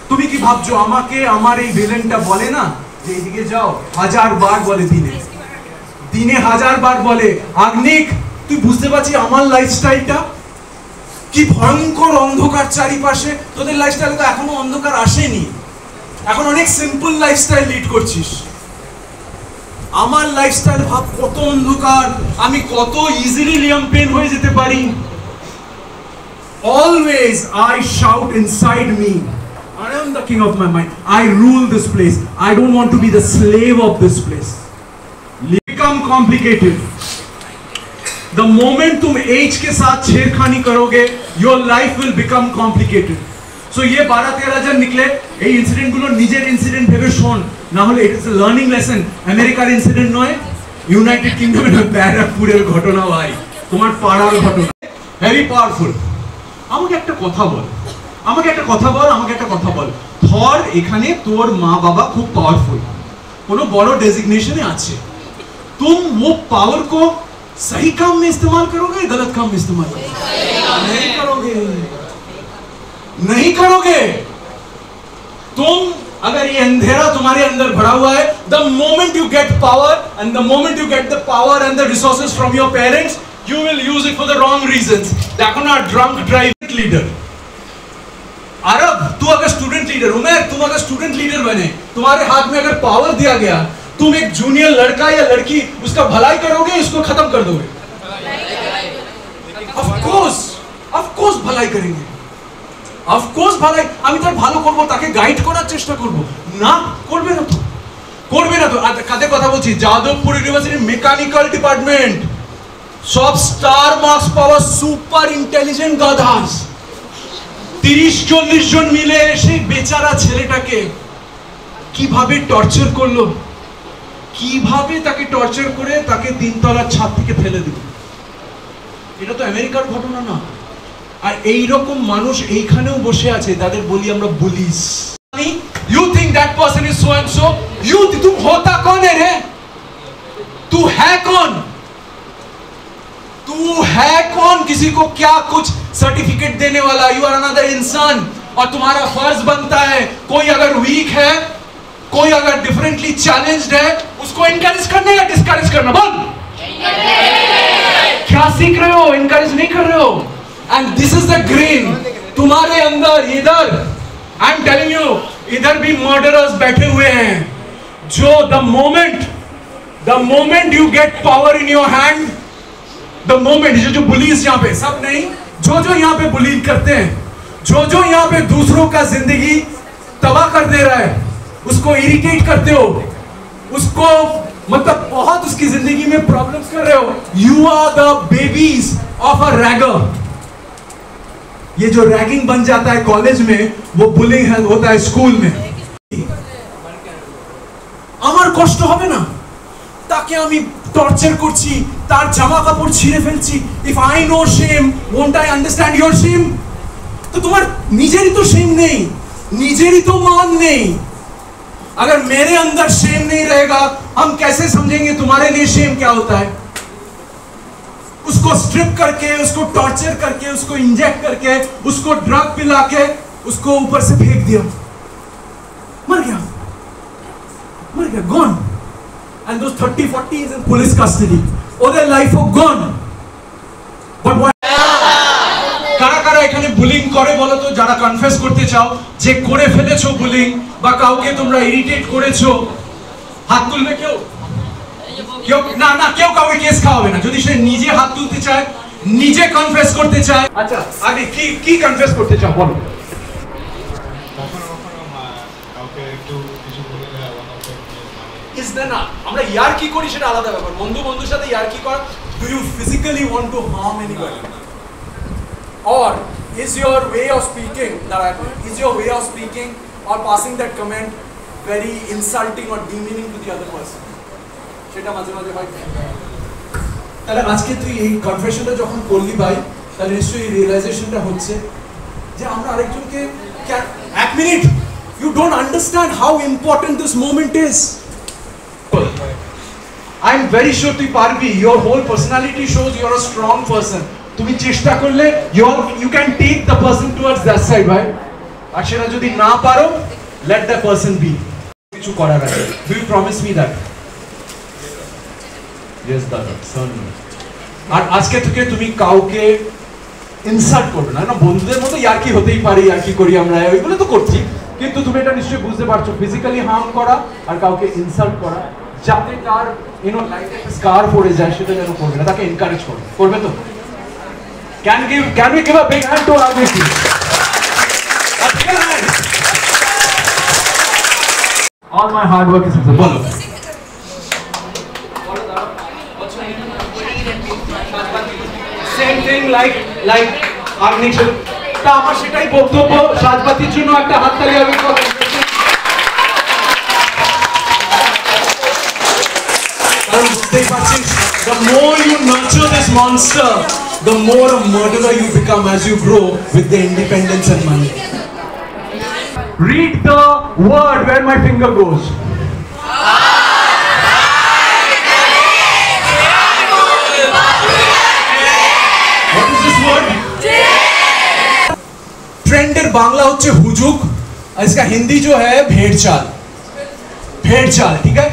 S5: তুমি কি ভাবছো আমাকে আমার এই ভিলেনটা বলে না যে এদিকে যাও, 1000 বার বলে দিনে 1000 বার বলে, আগ্নিক তুই বুঝতে পারছিস আমার লাইফস্টাইলটা কি ভয়ঙ্কর অন্ধকার চারিপাশে, তোদের লাইফস্টাইলে তো এখনো অন্ধকার আসেনি, এখন অনেক সিম্পল লাইফস্টাইল লিড করছিস। আমার লাইফস্টাইল ভাব কত অন্ধকার, আমি কত ইজিলি লিয়াম পেন হয়ে যেতে পারি। Always I shout inside me, I am the king of my mind, I rule this place, I don't want to be the slave of this place. Become complicated. The moment तुम as के साथ छेड़खानी करोगे, your life will become complicated. So ये 12-13 জন निकले, এই incident গুলো নিজের ইনসিডেন্ট ভেবে শোন, না হলে it is a learning lesson। আমেরিকার ইনসিডেন্ট নয়, ইউনাইটেড কিংডমের ব্যারাকপুরের ঘটনা ভাই, তোমার পাড়ার ঘটনা, ভেরি পাওয়ারফুল। আমাকে একটা কথা বল, আমাকে একটা কথা বল, আমাকে একটা কথা বল। ধর এখানে তোর মা বাবা খুব পাওয়ারফুল, কোনো বড় ডেজিগনেশনে আছে, तुम वो पावर को सही काम में इस्तेमाल करोगे, गलत काम में इस्तेमाल करोगे? नहीं करोगे, नहीं करोगे। तुम अगर ये अंधेरा तुम्हारे अंदर भरा हुआ है, the moment you get power and the moment you get the power and the resources from your parents, you will use it for the wrong reasons। देखो ना, drunk driver leader, अरब तू अगर स्टूडेंट लीडर, उमर तुम अगर student leader बने, तुम्हारे हाथ में अगर पावर दिया गया, तुम एक जूनियर लड़का या लड़की उसका भलाई करोगे, उसको खत्म कर दोगे? ऑफ कोर्स भलाई करेंगे, ऑफ कोर्स भलाई। আমি তার ভালো করব, তাকে গাইড করার চেষ্টা করব, না করবে না তো, করবে না তো। কাদের কথা বলছি? যাদবপুর ইউনিভার্সিটির মেকানিক্যাল ডিপার্টমেন্ট, সব স্টার মার্কস পাওয়া সুপার ইন্টেলিজেন্ট গাধাস, 30-40 জন মিলে সেই বেচারা ছেলেটাকে কিভাবে টর্চার করলো, কিভাবে তাকে টর্চার করে তাকে 3 তলার ছাদ থেকে ফেলে দিল। এটা তো আমেরিকার ঘটনা না। আর এই রকম মানুষ এইখানেও বসে আছে, তাদের বলি আমরা police. You think that person is so and so? You तुम होता कौन है रे? तू है कौन? तू है कौन? किसी को क्या कुछ सर्टिफिकेट देने वाला? यू आर अनदर इंसान, और तुम्हारा फर्ज बनता है, कोई अगर वीक है, कोई अगर डिफरेंटली चैलेंज्ड है, उसको इनकरेज करना या डिस्करेज करना? बोल, क्या सीख रहे हो? इनकरेज नहीं कर रहे हो। And this is the green तुम्हारे अंदर। इधर आई एम टेलिंग यू, इधर भी मर्डरर्स बैठे हुए हैं, जो the moment you get power in your hand, the moment, जो बुलीज यहाँ पे, सब नहीं, जो यहाँ पे बुली करते हैं, जो यहाँ पे दूसरों का जिंदगी तबाह कर दे रहा है, उसको इरिटेट करते हो, उसको मतलब बहुत उसकी जिंदगी में प्रॉब्लम्स कर रहे हो, you are the babies of a ragger. ये जो रैगिंग बन जाता है कॉलेज में, वो बुलिंग होता है स्कूल में। আমার কষ্ট হবে না? তাকে আমি টর্চার করছি, তার জামা কাপড় ছিঁড়ে ফেলছি। If I know shame, won't I understand your shame? তো তোমার নিজেরই তো শেম নেই, निजेरी तो मान नहीं। अगर मेरे अंदर शेम नहीं रहेगा, हम कैसे समझेंगे तुम्हारे लिए शेम क्या होता है? उसको स्ट्रिप करके, उसको टॉर्चर करके, उसको इंजेक्ट करके, उसको ड्रग पिला के, उसको ऊपर से फेंक दिया, मर गया, gone. And those 30-40 is in police custody. All their life are gone. But what? কারা কারা এখানে বুলিং করে বলো তো? যারা কনফেস করতে চাও যে করে ফেলেছো বুলিং বা কাউকে তোমরা ইরিটেট করেছো, হাত তুলবে কেউ? কেউ না, না, কেউ কাউকে কেস খাওয়াবে না। যদি সে নিজে হাত তুলতে চায়, নিজে কনফেস করতে চায়। আচ্ছা, আগে কি কনফেস করতে চাও বলো? Is there not? আমরা ইয়ার্কি করি, সেটা আলাদা ব্যাপার। বন্ধুর সাথে ইয়ার্কি করা, do you physically want to harm anybody? Or is your way of speaking or passing that comment very insulting or demeaning to the other person? সেটা মাঝে মাঝে হয়। তাহলে আজকে তুই এই কনফেশনটা যখন করলি ভাই, তাহলে নিশ্চয়ই রিয়েলাইজেশনটা হচ্ছে যে আমরা আরেকজনকে এক minute, you don't understand how important this moment is. I'm very sure তুই পারবি। Your whole personality shows you're a strong person. তুমি চেষ্টা করলে you can take the person towards that side, right? আর সেটা যদি না পারো, let the person be. কিছু করার আছে। Do you promise me that? Yes, দাদা, son. আর আজকে থেকে তুমি কাউকে ইনসাল্ট করবে না। না, বন্ধুদের মতো ইয়ার্কি হতেই পারে, ইয়ার্কি করি আমরা, ওইগুলো তো করছি, কিন্তু তুমি এটা নিশ্চয়ই বুঝতে পারছো, ফিজিক্যালি হার্ম করা আর কাউকে ইনসাল্ট করা, যাতে তার লাইফে স্কার পড়ে যায়, সেটা যেন করবে না, তাকে এনকারেজ করবে তো? Can we give a big hand to our Agni? A big hand. All my hard work is visible. বলো। Same thing like Agni. তা আমার সেটাই বক্তব্য। সাজবাতির জন্য একটা হাততালি আমি করব। The more you nurture this monster, the more a murderer you become as you grow with the independence and money. Read the word where my finger goes. What is this word? Trender Bangla होच्छे हुजुक, और इसका हिंदी जो है भेड़चाल। ठीक है?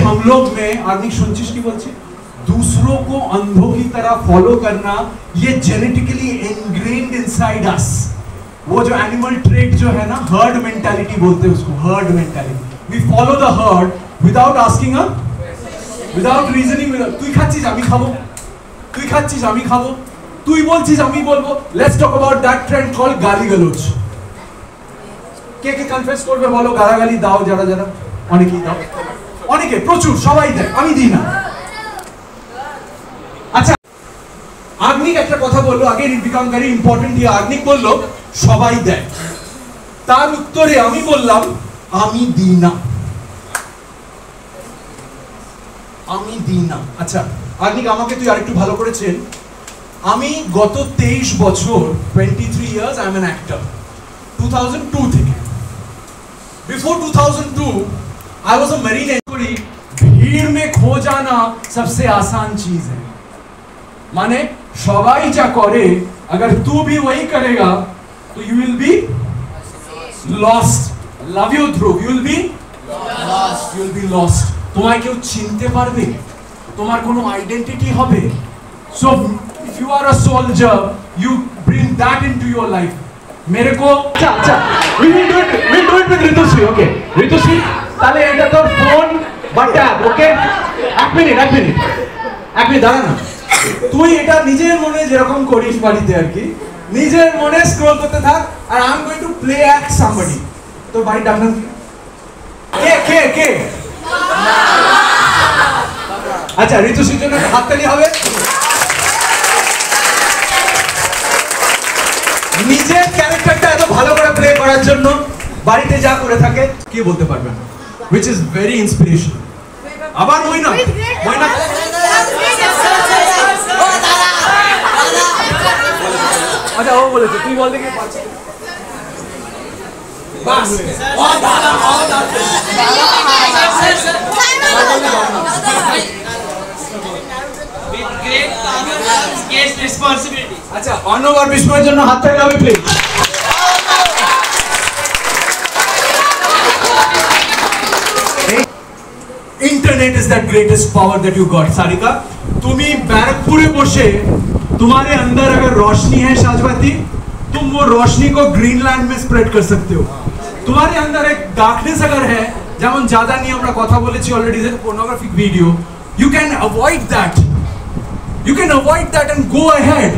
S5: हम लोग में आदमी सुनचिश की बोलছে, दूसरों को अंधों की तरह फॉलो करना, ये जेनेटिकली इनग्रेन्ड इनसाइड अस। वो जो एनिमल ट्रेट जो है ना, हर्ड मेंटालिटी बोलते हैं उसको, herd mentality. We follow the herd without asking without reasoning. তুই খাচ্ছিস আমি খাবো, তুই খাচ্ছিস আমি খাবো, তুই বলছিস আমি বলবো। Let's talk about that trend called গালিগালোচ। কে কনফেস করবে বলো? গালাগালি দাও যারা যারা, অনেকেই দাও, অনেকে, প্রচুর, সবাই দেয়, আমি দিই না। আচ্ছা, আগ্নিক একটা কথা বললো, আগে ইট বিকাম ভেরি ইম্পর্টেন্ট। আগ্নিক বললো সবাই দেয়, তার উত্তরে আমি বললাম আমি দিই না, আমি দিই না। আচ্ছা আগ্নিক, আমাকে তুই আরেকটু ভালো করে চেন। আমি গত 23 বছর, 23 years I am an actor, 2002 থেকে। Before 2002 I was a marine engineer। भीड़ में खो जाना सबसे आसान चीज है। माने সবাই যা করে, अगर तू भी वही करेगा तो you will be lost। Love you through, you will be lost, you will be lost। তোমায় কেউ চিনতে পারবে, তোমার কোনো আইডেন্টিটি হবে। So if you are a soldier, you bring that into your life। मेरे को अच्छा we will do it with Ritushree. ওকে ঋতুশ্রী, তাহলে এটা তোর ফোন বা ট্যাব। ওকে, এক মিনিট দাঁড়া না। তুই এটা নিজের মনে যেরকম করিস বাড়িতে আর কি, নিজের মনে স্ক্রল করতে থাক। আর I am going to play act somebody. তোর বাড়ির ডাক নাম কে? আচ্ছা, ঋতুশ্রীর জন্য হাততালি হবে। নিজের ক্যারেক্টারটা এত ভালো করে প্লে করার জন্য বাড়িতে যা করে থাকে কে বলতে পারবে না, which is very inspirational। আবার মইনা আচ্ছা, ও বলেছে, তুই বল দেখি। बस अच्छा अर्णव और विस्मয়ের জন্য হাত তালি হবে please internet is that greatest power that you got Sarika तुम्ही बैरकपुरे बसे तुम्हारे अंदर अगर रोशनी है शाजवाती तुम वो रोशनी को ग्रीनलैंड में स्प्रेड कर सकते हो तुम्हारे अंदर एक डार्कनेस अगर है যেমন জাদা নিয়ে আমরা কথা বলেছি অলরেডি যে pornographic video you can avoid that and go ahead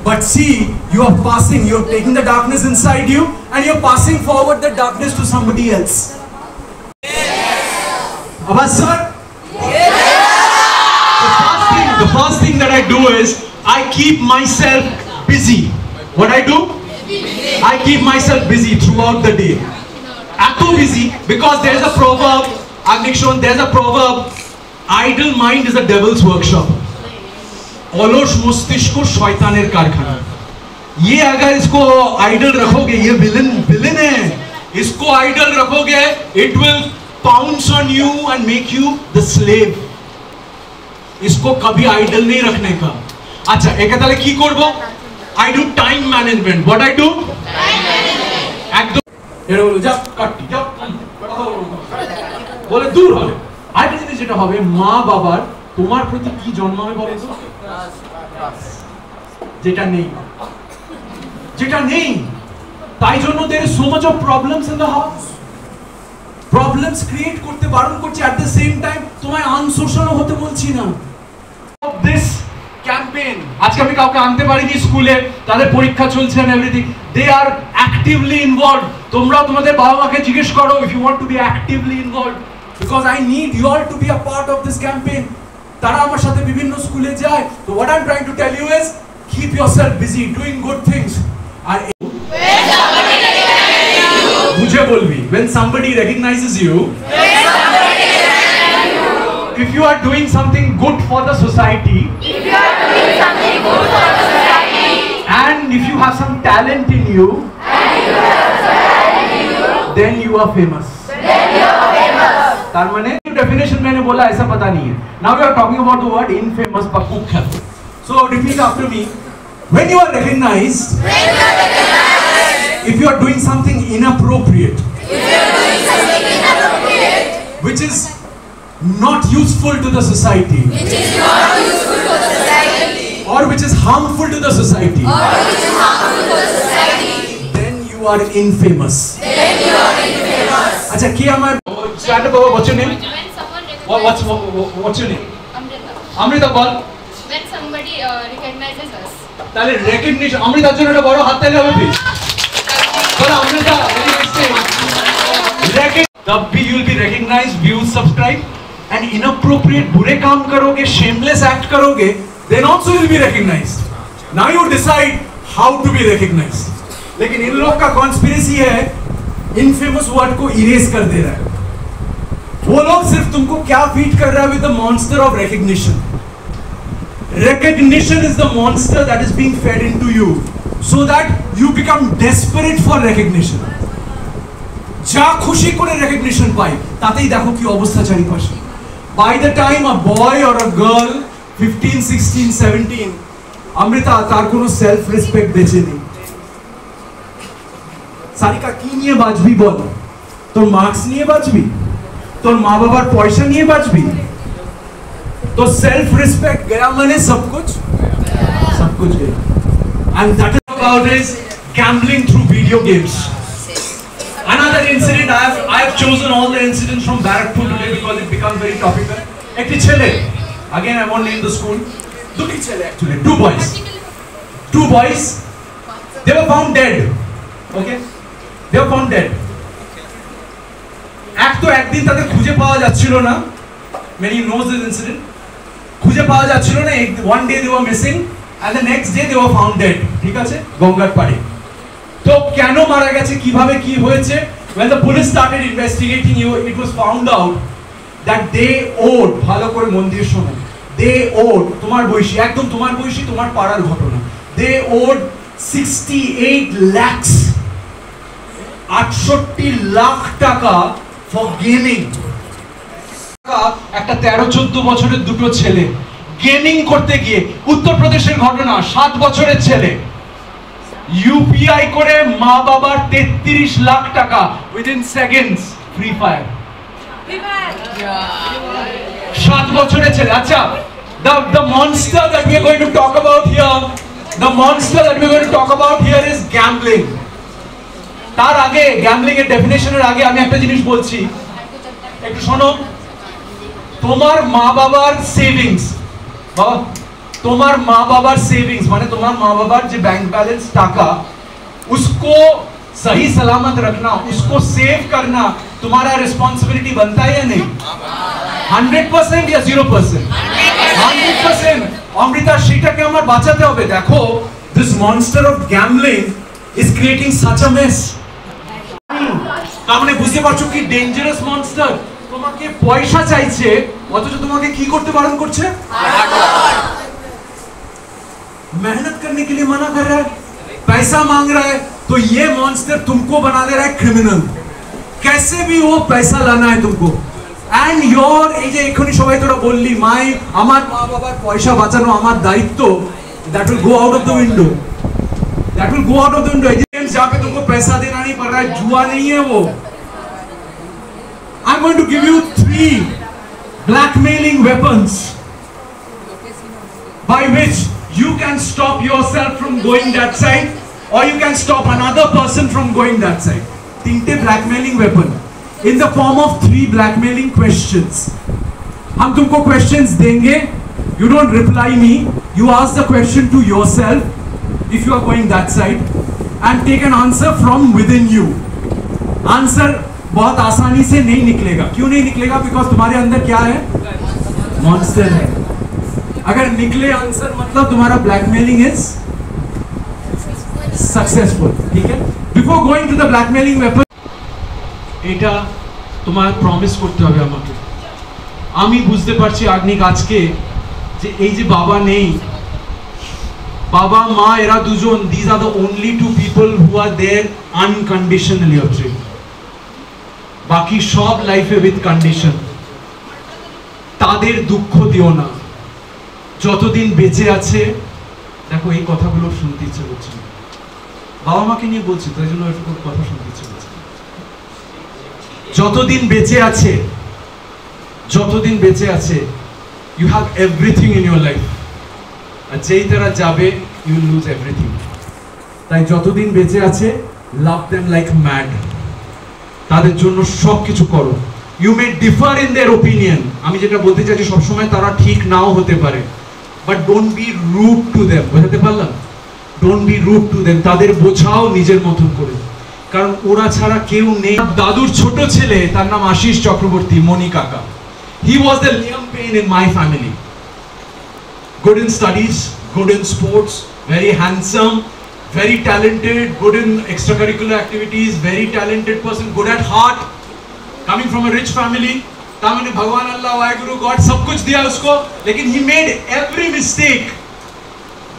S5: but see you are passing you are taking the darkness inside you and you are passing forward the darkness to somebody else Abbas sir the first thing that I do is I keep myself busy what I do I keep myself busy throughout the day Too busy because there is a proverb I've been shown there's a proverb idle mind is a devil's workshop অলস মস্তিষ্ক শয়তানের কারখানা ये अगर इसको idol रखोगे ये villain है इसको आइडल रखोगे it will pounce on you and make you the slave इसको कभी आइडल नहीं रखने का अच्छा एक ताले की करबो I do time management what I do time management एकदम এটা বলো যা কাটি যা বলে দূর হবে আরেকটা জিনিস যেটা হবে মা বাবার তোমার প্রতি কি জন্মাবে বলো তো যেটা নেই তাই জন্য there is so much of problems in the house problems create করতে বারণ করছি at the same time তোমায় unsocial হতে বলছি না this campaign আজকে আমি কাউকে আনতে পারিনি স্কুলে তাদের পরীক্ষা চলছে and everything they are actively involved তোমরা তোমাদের বাবা মাকে জিজ্ঞেস করো if you want to be actively involved because I need you all to be a part of this campaign তারা আমার সাথে বিভিন্ন স্কুলে যায় so what I'm trying to tell you is keep yourself busy doing good things আর বুঝে বলবি when somebody recognizes you if you are doing something good for the society and if you have some talent in you then you are famous तार माने definition मैंने बोला ऐसा पता नहीं है now we are talking about the word infamous বা কুখ্যাত so repeat after me when you are recognized if you are doing something inappropriate which is not useful to the society or which is harmful to the society then you are infamous acha ki amar stand up what's your name what's your name Amrita bol
S8: when somebody recognizes us
S5: tale recognition Amritaর জন্য একটা বড় হাত তালি হবে please ball Amrita very next time तब भी you will be recognized views subscribe and inappropriate बुरे काम करोगे shameless act करोगे then also you will be recognized now you decide how to be recognized लेकिन इन लोग का conspiracy है infamous word को erase कर दे रहा है वो लोग सिर्फ तुमको क्या फीड कर रहा है with the monster of recognition is the monster that is being fed into you so that you become desperate for recognition যা খুশি করে recognition পাই তাতেই দেখো কি অবস্থা চারিপাশে by the time a boy or a girl 15 16 17 Amrita তার কোনো সেলফ রেসপেক্ট বেঁচে নেই সারিকা কি নিয়ে বাঁচবি বল তোর মার্কস নিয়ে বাঁচবি তোর মা বাবার পয়সা নিয়ে বাঁচবি तो सेल्फ रिस्पेक्ट गया मैंने सब कुछ गया and that is about is gambling through video games another incident I have chosen all the incidents from Barakpur today because it becomes very topical ekti chele again I won't name the school duti chele actually two boys they were found dead okay they were found dead এক তো একদিন তাদের খুঁজে পাওয়া যাচ্ছিল না many knows this incident খুঁজে পাওয়া যাচ্ছিল না one day they were missing and the next day they were found dead ঠিক আছে গঙ্গার পাড়ে তো কেন মারা গেছে কিভাবে কি হয়েছে when the police started investigating it was found out that they owed ভালো করে মন দিয়ে শোনো they owed তোমার বয়সী একদম তোমার বয়সী তোমার পাড়ার ঘটনা they owed 68 lakhs 68 লাখ টাকা ফর গেমিং। একটা 13-14 বছরের দুটো ছেলে গেমিং করতে গিয়ে, উত্তরপ্রদেশের ঘটনা, 7 বছরের ছেলে ইউপিআই করে মা বাবার 33 লাখ টাকা উইদিন সেকেন্ডস ফ্রি ফায়ার। 7 বছরের ছেলে। আচ্ছা, the monster that we are going to talk about here, the monster that we are going to talk about here is gambling. তার আগে, গ্যাম্বলিং এর ডেফিনেশনের আগে আমি একটা জিনিস বলছি, একটু শোনো। তোমার মা বাবার সেভিংস, তোমার মা বাবার সেভিংস মানে তোমার মা বাবার যে ব্যাংক बैलेंस টাকা, उसको सही सलामत रखना, उसको सेव करना तुम्हारा रिस्पांसिबिलिटी बनता है या नहीं? 100% या 0%? 100%। অমৃতা, সেটাকে আমার বাঁচাতে হবে। দেখো, this monster of gambling is creating such a mess। তাহলে বুঝতে পারছো কি ডেঞ্জারাস মনস্টার? তোমাকে পয়সা চাইছে, অথচ তোমাকে কি করতে বারণ করছে? मेहनत करने के लिए मना कर रहा है, पैसा मांग रहा है, तो ये मॉन्स्टर तुमको बना दे रहा है क्रिमिनल। कैसे भी वो पैसा लाना है तुमको। एंड योर এই যে এখনি সবাই তোরা বললি মাই আমার মা বাবার পয়সা বাঁচানো আমার দায়িত্ব, that will go out of the window, that will go out of the window। जहाँ पे तुमको पैसा देना नहीं पड़ रहा है, जुआ नहीं है वो। I'm going to give you 3 blackmailing weapons by which you can stop yourself from going that side, or you can stop another person from going that side। 3 blackmailing weapon in the form of 3 blackmailing questions। हम तुमको questions देंगे, you don't reply me, you ask the question to yourself if you are going that side and take an answer from within you। Answer बहुत आसानी से नहीं निकलेगा। क्यों नहीं निकलेगा? बिकॉज तुम्हारे अंदर क्या है? मॉन्स्टर है। अगर निकले आंसर मतलब तुम्हारा ब्लैकमेलिंग इज सक्सेसफुल। ठीक है, before going to the blackmailing weapon, এটা তোমার প্রমিস করতে হবে আমাকে। আমি বুঝতে পারছি আগ্নিক আজকে যে এই যে বাবা নেই, বাবা মা এরা দুজন, these are the only 2 people who are there unconditionally of dream। বাকি সব লাইফে উইথ কন্ডিশন। তাদের দুঃখ দিও না যতদিন বেঁচে আছে। দেখো, এই কথাগুলো শুনতে ইচ্ছে করছে না, বাবা মাকে নিয়ে বলছি তাই জন্য এরকম কথা শুনতে ইচ্ছে করছে। যতদিন বেঁচে আছে, যতদিন বেঁচে আছে, you have everything in your life. আর যেই তারা যাবে, ইউ উইল লুজ এভরিথিং। তাই যতদিন বেঁচে আছে, লাভ দেম লাইক ম্যাড। তাদের জন্য সবকিছু করো। You may differ in their opinion. আমি যেটা বলতে চাইছি, সবসময় তারা ঠিক নাও হতে পারে, but don't be rude to them. বুঝতে পারলাম? Don't be rude to them. তাদের বোঝাও নিজের মতন করে, কারণ ওরা ছাড়া কেউ নেই। দাদুর ছোট ছেলে, তার নাম আশিস চক্রবর্তী, মনি কাকা। He was the Liam Payne in my family. Good in studies, good in sports, very handsome, very talented, good in extracurricular activities, very talented person, good at heart, coming from a rich family। तामने भगवान अल्लाह Waheguru God सब कुछ दिया उसको, लेकिन he made every mistake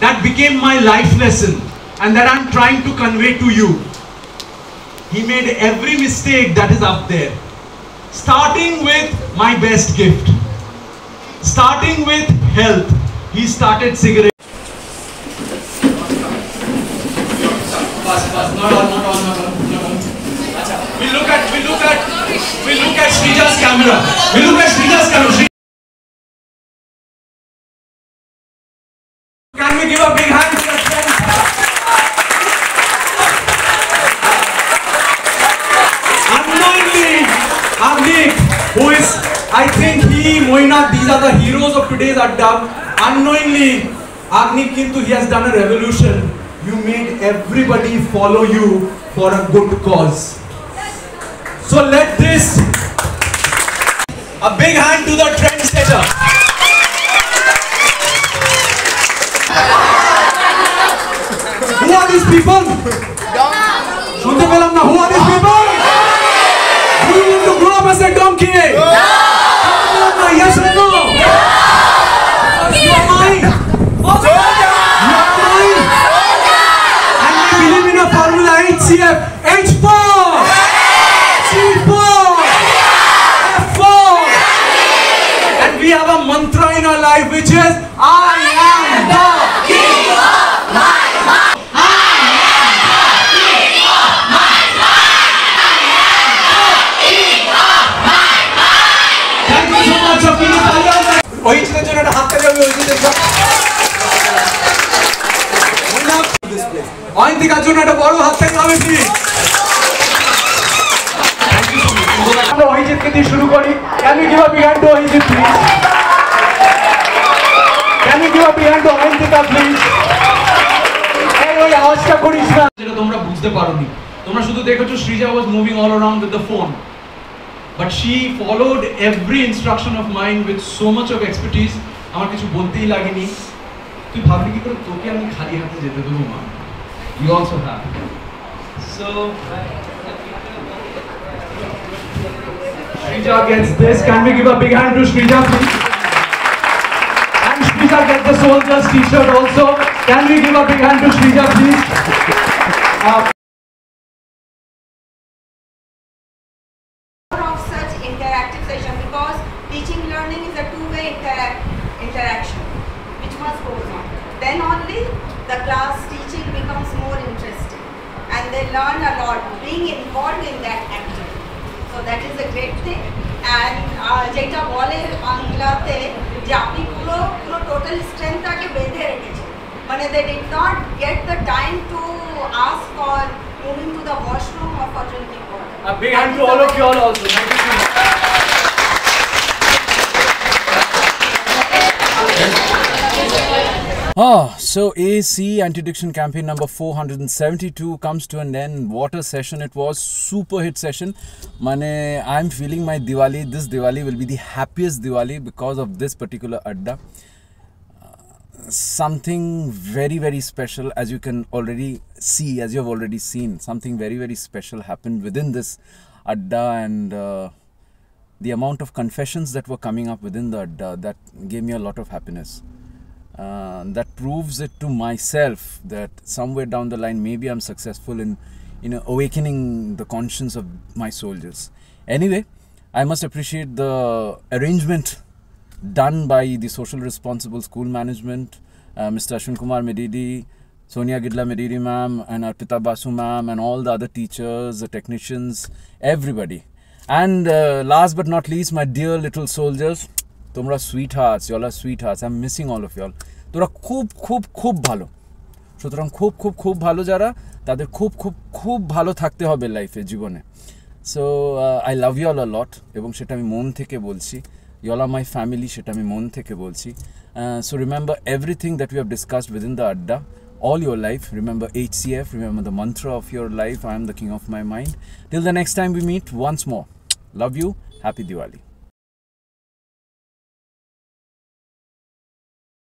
S5: that became my life lesson and that I'm trying to convey to you। He made every mistake that is up there, starting with my best gift, starting with health। He started cigarette। Not on. We look at Srija's camera. We look at Srija's camera. Can we give a big hand to that friend? Unknowingly, Agnik, who is, I think he, Moina, these are the heroes of today's Adda. Unknowingly, Agnik Kintu, he has done a revolution। You made everybody follow you for a good cause। So let this, a big hand to the trendsetter। Who are these people? Shunte pelam na, who are these people? Do you want to grow up as a donkey? Yes or no? You are mine. You are mine. Formula HCF H4 অয়ন্তিকার জন্য একটা বড় হাত তালি হবে please. আমরা অহিজিৎকে দিয়ে শুরু করি। Can we give a big hand to অহিজিৎ please? Can we give a big hand to Ayantika please? এই ওই আওয়াজটা করিস না যেটা তোমরা বুঝতে পারোনি। তোমরা শুধু দেখেছো Shrija was moving all around with the phone. But she followed every instruction of mine with so much of expertise. আমার কিছু বলতেই লাগেনি। তুই ভাবলি কি করে তোকে আমি খালি হাতে যেতে দেবো মা? You also have. So Shrija gets this. Can we give a big hand to Shrija please? And Shrija gets the Soldiers t-shirt also. Can we give a big hand to Shrija please?
S9: Of such interactive session, because teaching learning is a two-way interaction which must go on. Then only the class teaching becomes more interesting and they learn a lot being involved in that activity. So that is a great thing. And যেটা বলে বাংলাতে যে আপনি পুরো total স্ট্রেংথটাকে বেঁধে রেখেছেন, মানে they did not get the time to ask for moving to the washroom or for drinking water.
S5: A big hand to all of you all also. Thank you so much.
S1: So AC anti-addiction campaign number 472 comes to an end. What a session it was. Super hit session. Mane, I'm feeling my Diwali. This Diwali will be the happiest Diwali because of this particular adda. Something very, very special, as you can already see, as you have already seen. Something very, very special happened within this adda, and the amount of confessions that were coming up within the adda, that gave me a lot of happiness. That proves it to myself that somewhere down the line maybe I'm successful in awakening the conscience of my soldiers. Anyway, I must appreciate the arrangement done by the social responsible school management, Mr. Ashwin Kumar Medidi, Sonia Gidla Medidi ma'am, and Arpita Basu ma'am, and all the other teachers, the technicians, everybody. And last but not least, my dear little soldiers, তোমরা sweethearts, y'all are sweet hearts. I'm missing all of y'all. তোরা খুব খুব খুব ভালো, সুতরাং খুব খুব খুব ভালো যারা, তাদের খুব খুব খুব ভালো থাকতে হবে লাইফে, জীবনে। So I love you all a lot, এবং সেটা আমি মন থেকে বলছি। y'all are my family, সেটা আমি মন থেকে বলছি। So remember everything that we have discussed within the আড্ডা all your life. Remember HCF, remember the mantra of your life, I am the king of my mind. Till the next time we meet, once more, love you, happy Diwali.